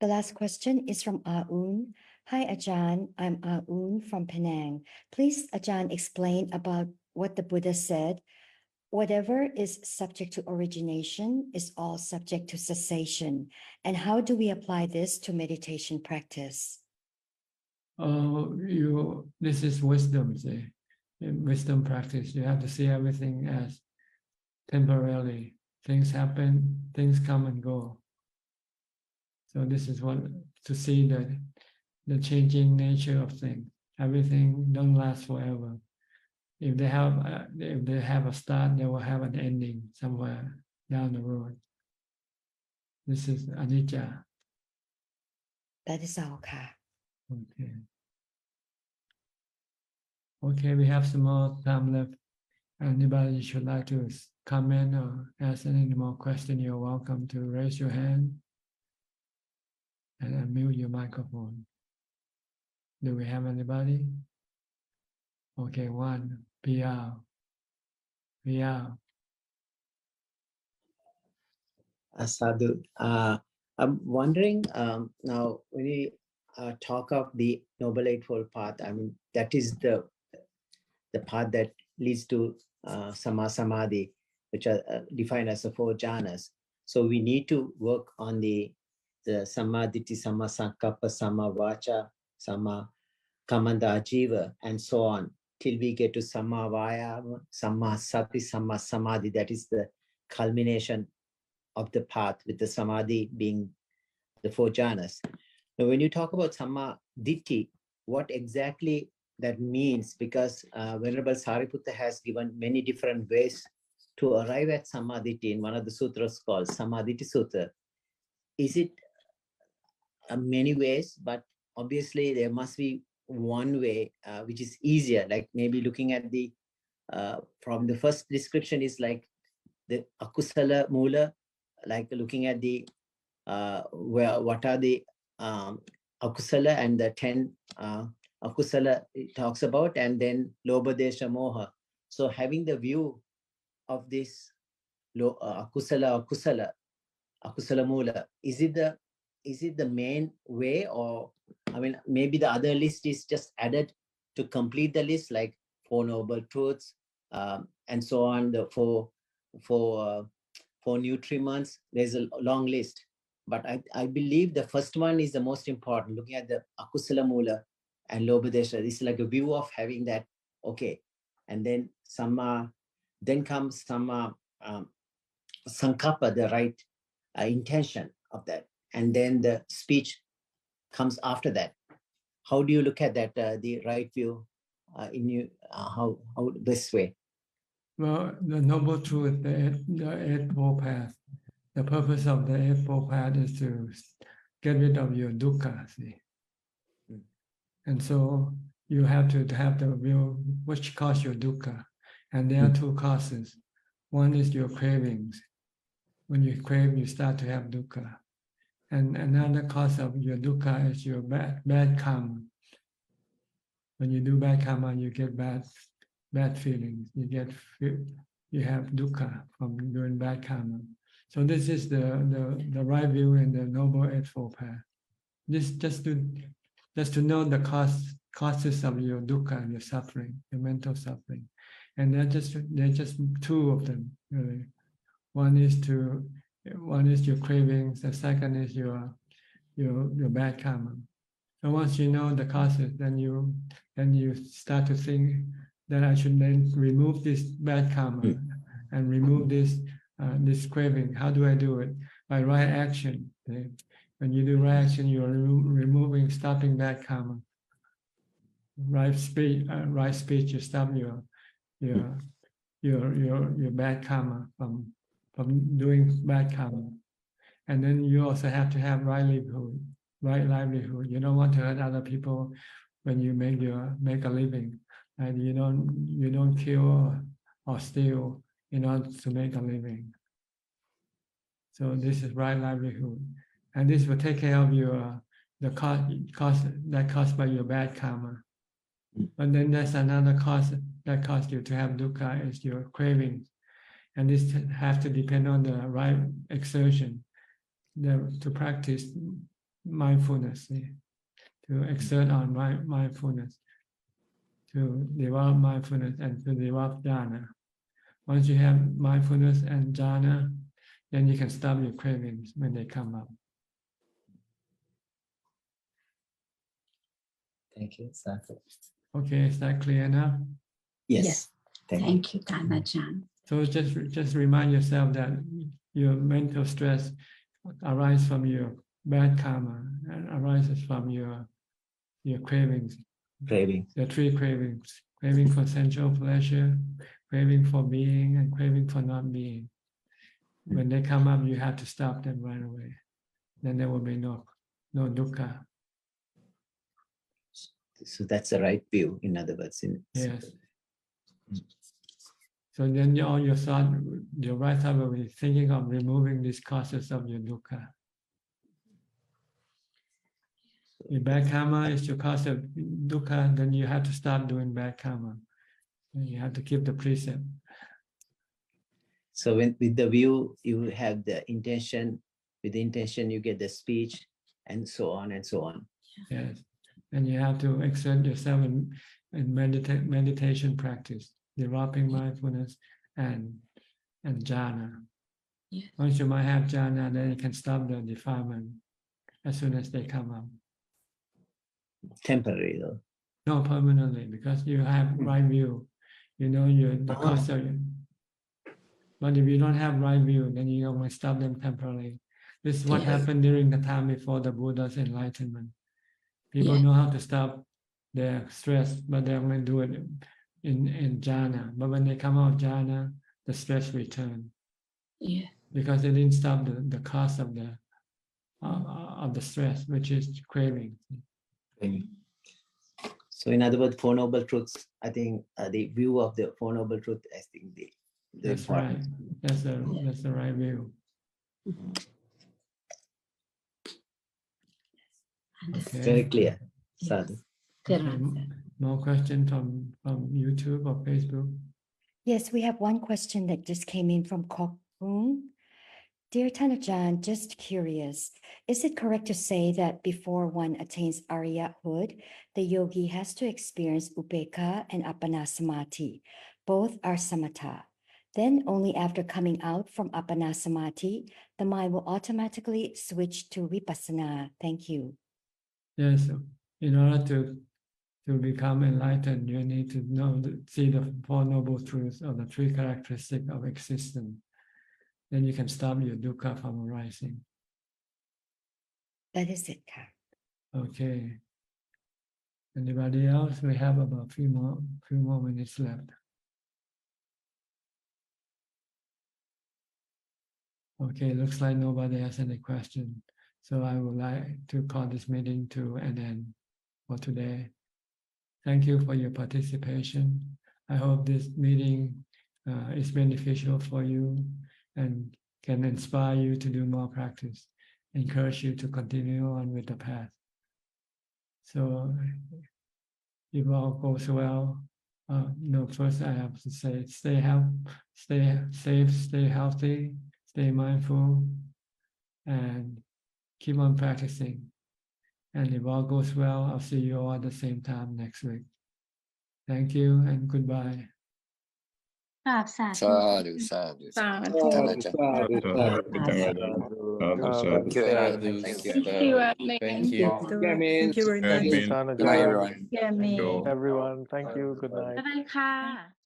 The last question is from Aun. Hi, Ajahn. I'm Aun from Penang. Please, Ajahn, explain about what the Buddha said. Whatever is subject to origination is all subject to cessation. And how do we apply this to meditation practice? This is wisdom, see. In wisdom practice, you have to see everything as temporarily. Things happen, things come and go. So this is what to see the changing nature of things. Everything don't last forever. If they have a start, they will have an ending somewhere down the road. This is anicca. That is all, ka. Okay. Okay, we have some more time left. Anybody should like to comment or ask any more question, you're welcome to raise your hand and unmute your microphone. Do we have anybody? Okay, one. PR. Sadhu, I'm wondering now when you talk of the Noble Eightfold Path, I mean, that is the path that leads to Samadhi, which are defined as the 4 jhanas. So we need to work on the Samadhi, Sama Sankappa, Sama Vacha, Sama Kamanda Jiva, and so on, till we get to Sama Vayama, Sama Sati, Sama Samadhi. That is the culmination of the path, with the Samadhi being the 4 jhanas. Now, when you talk about Sama Ditti, what exactly that means? Because Venerable Sariputta has given many different ways to arrive at Samadhi in one of the sutras called Samadhi Sutra. Is it many ways? But obviously there must be one way which is easier, like maybe looking at the from the first description is like the akusala mula, like looking at the what are the akusala and the 10 akusala it talks about, and then lobha desha moha. So having the view of this akusala mula, is it the main way? Or I mean, maybe the other list is just added to complete the list, like 4 noble truths and so on, the four nutriments. There's a long list, but I believe the first one is the most important, looking at the akusala mula and lobha desha. This is like a view of having that, okay. And then then comes sama sankappa, the right intention of that, and then the speech comes after that. How do you look at that, the right view in you, how this way? Well, the Noble Truth, the Eightfold Path, the purpose of the Eightfold Path is to get rid of your dukkha, see. And so you have to have the view which cause your dukkha. And there are 2 causes. One is your cravings. When you crave, you start to have dukkha. And another cause of your dukkha is your bad karma. When you do bad karma, you get bad feelings. You have dukkha from doing bad karma. So this is the right view in the Noble Eightfold Path. Just to know the causes of your dukkha, your suffering, your mental suffering, and they're just 2 of them really. One is your cravings. The second is your bad karma. So once you know the causes, then you start to think that I should then remove this bad karma and remove this craving. How do I do it? By right action. When you do right action, you are stopping bad karma. Right speech, you stop your bad karma from doing bad karma. And then you also have to have right livelihood. You don't want to hurt other people when you make a living. And you don't kill or steal in order to make a living. So this is right livelihood, and this will take care of your the cost that caused by your bad karma. But then there's another cause that caused you to have dukkha is your cravings, and this have to depend on the right exertion, to practice mindfulness, to exert on mindfulness, to develop mindfulness and to develop jhana. Once you have mindfulness and jhana, then you can stop your cravings when they come up. Thank you, Sadhu. Okay, is that clear enough? Yes. Thank you, Ajahn. So just remind yourself that your mental stress arises from your bad karma and arises from your cravings. The three cravings: craving for sensual pleasure, craving for being, and craving for not being. When they come up, you have to stop them right away. Then there will be no dukkha. So that's the right view, in other words. Yes. So then your right thought will be thinking of removing these causes of your dukkha. If bad karma is your cause of dukkha, then you have to stop doing bad karma. And you have to keep the precept. So with the view, you have the intention. With the intention, you get the speech, and so on and so on. Yes. And you have to exert yourself in meditation practice, developing mindfulness and jhana. Yes. Once you might have jhana, then you can stop the defilement as soon as they come up. Temporary though. No, permanently, because you have right view. You know the cost of it. But if you don't have right view, then you only stop them temporarily. This is what happened during the time before the Buddha's enlightenment. People know how to stop their stress, but they only do it in jhana. But when they come out of jhana, the stress returns. Yeah. Because they didn't stop the cause of the stress, which is craving. So in other words, Four Noble Truths, I think the view of the Four Noble Truth, I think the That's right. That's the right view. Okay. Very clear. Sadhu. Okay. More questions from YouTube or Facebook? Yes, we have one question that just came in from Kok Boon. Dear Tanajan, just curious, is it correct to say that before one attains Aryahood, the yogi has to experience Upekkha and Appanasamadhi? Both are samatha. Then only after coming out from Appanasamadhi, the mind will automatically switch to Vipassana. Thank you. Yes, in order to become enlightened, you need to see the Four Noble Truths or the three characteristics of existence. Then you can stop your dukkha from arising. That is it, Ka. Okay. Anybody else? We have about few more minutes left. Okay, looks like nobody has any question. So I would like to call this meeting to an end for today. Thank you for your participation. I hope this meeting is beneficial for you and can inspire you to do more practice, encourage you to continue on with the path. So if all goes well, first I have to say, stay safe, stay healthy, stay mindful, and keep on practicing. And if all goes well, I'll see you all at the same time next week. Thank you and goodbye. Sadhu, sadhu, sadhu. Thank you, Adhan. Thank you, Adhan. Thank you. Thank you very much. Good night, everyone. Everyone, thank you. Good night. บ๊ายบายค่ะ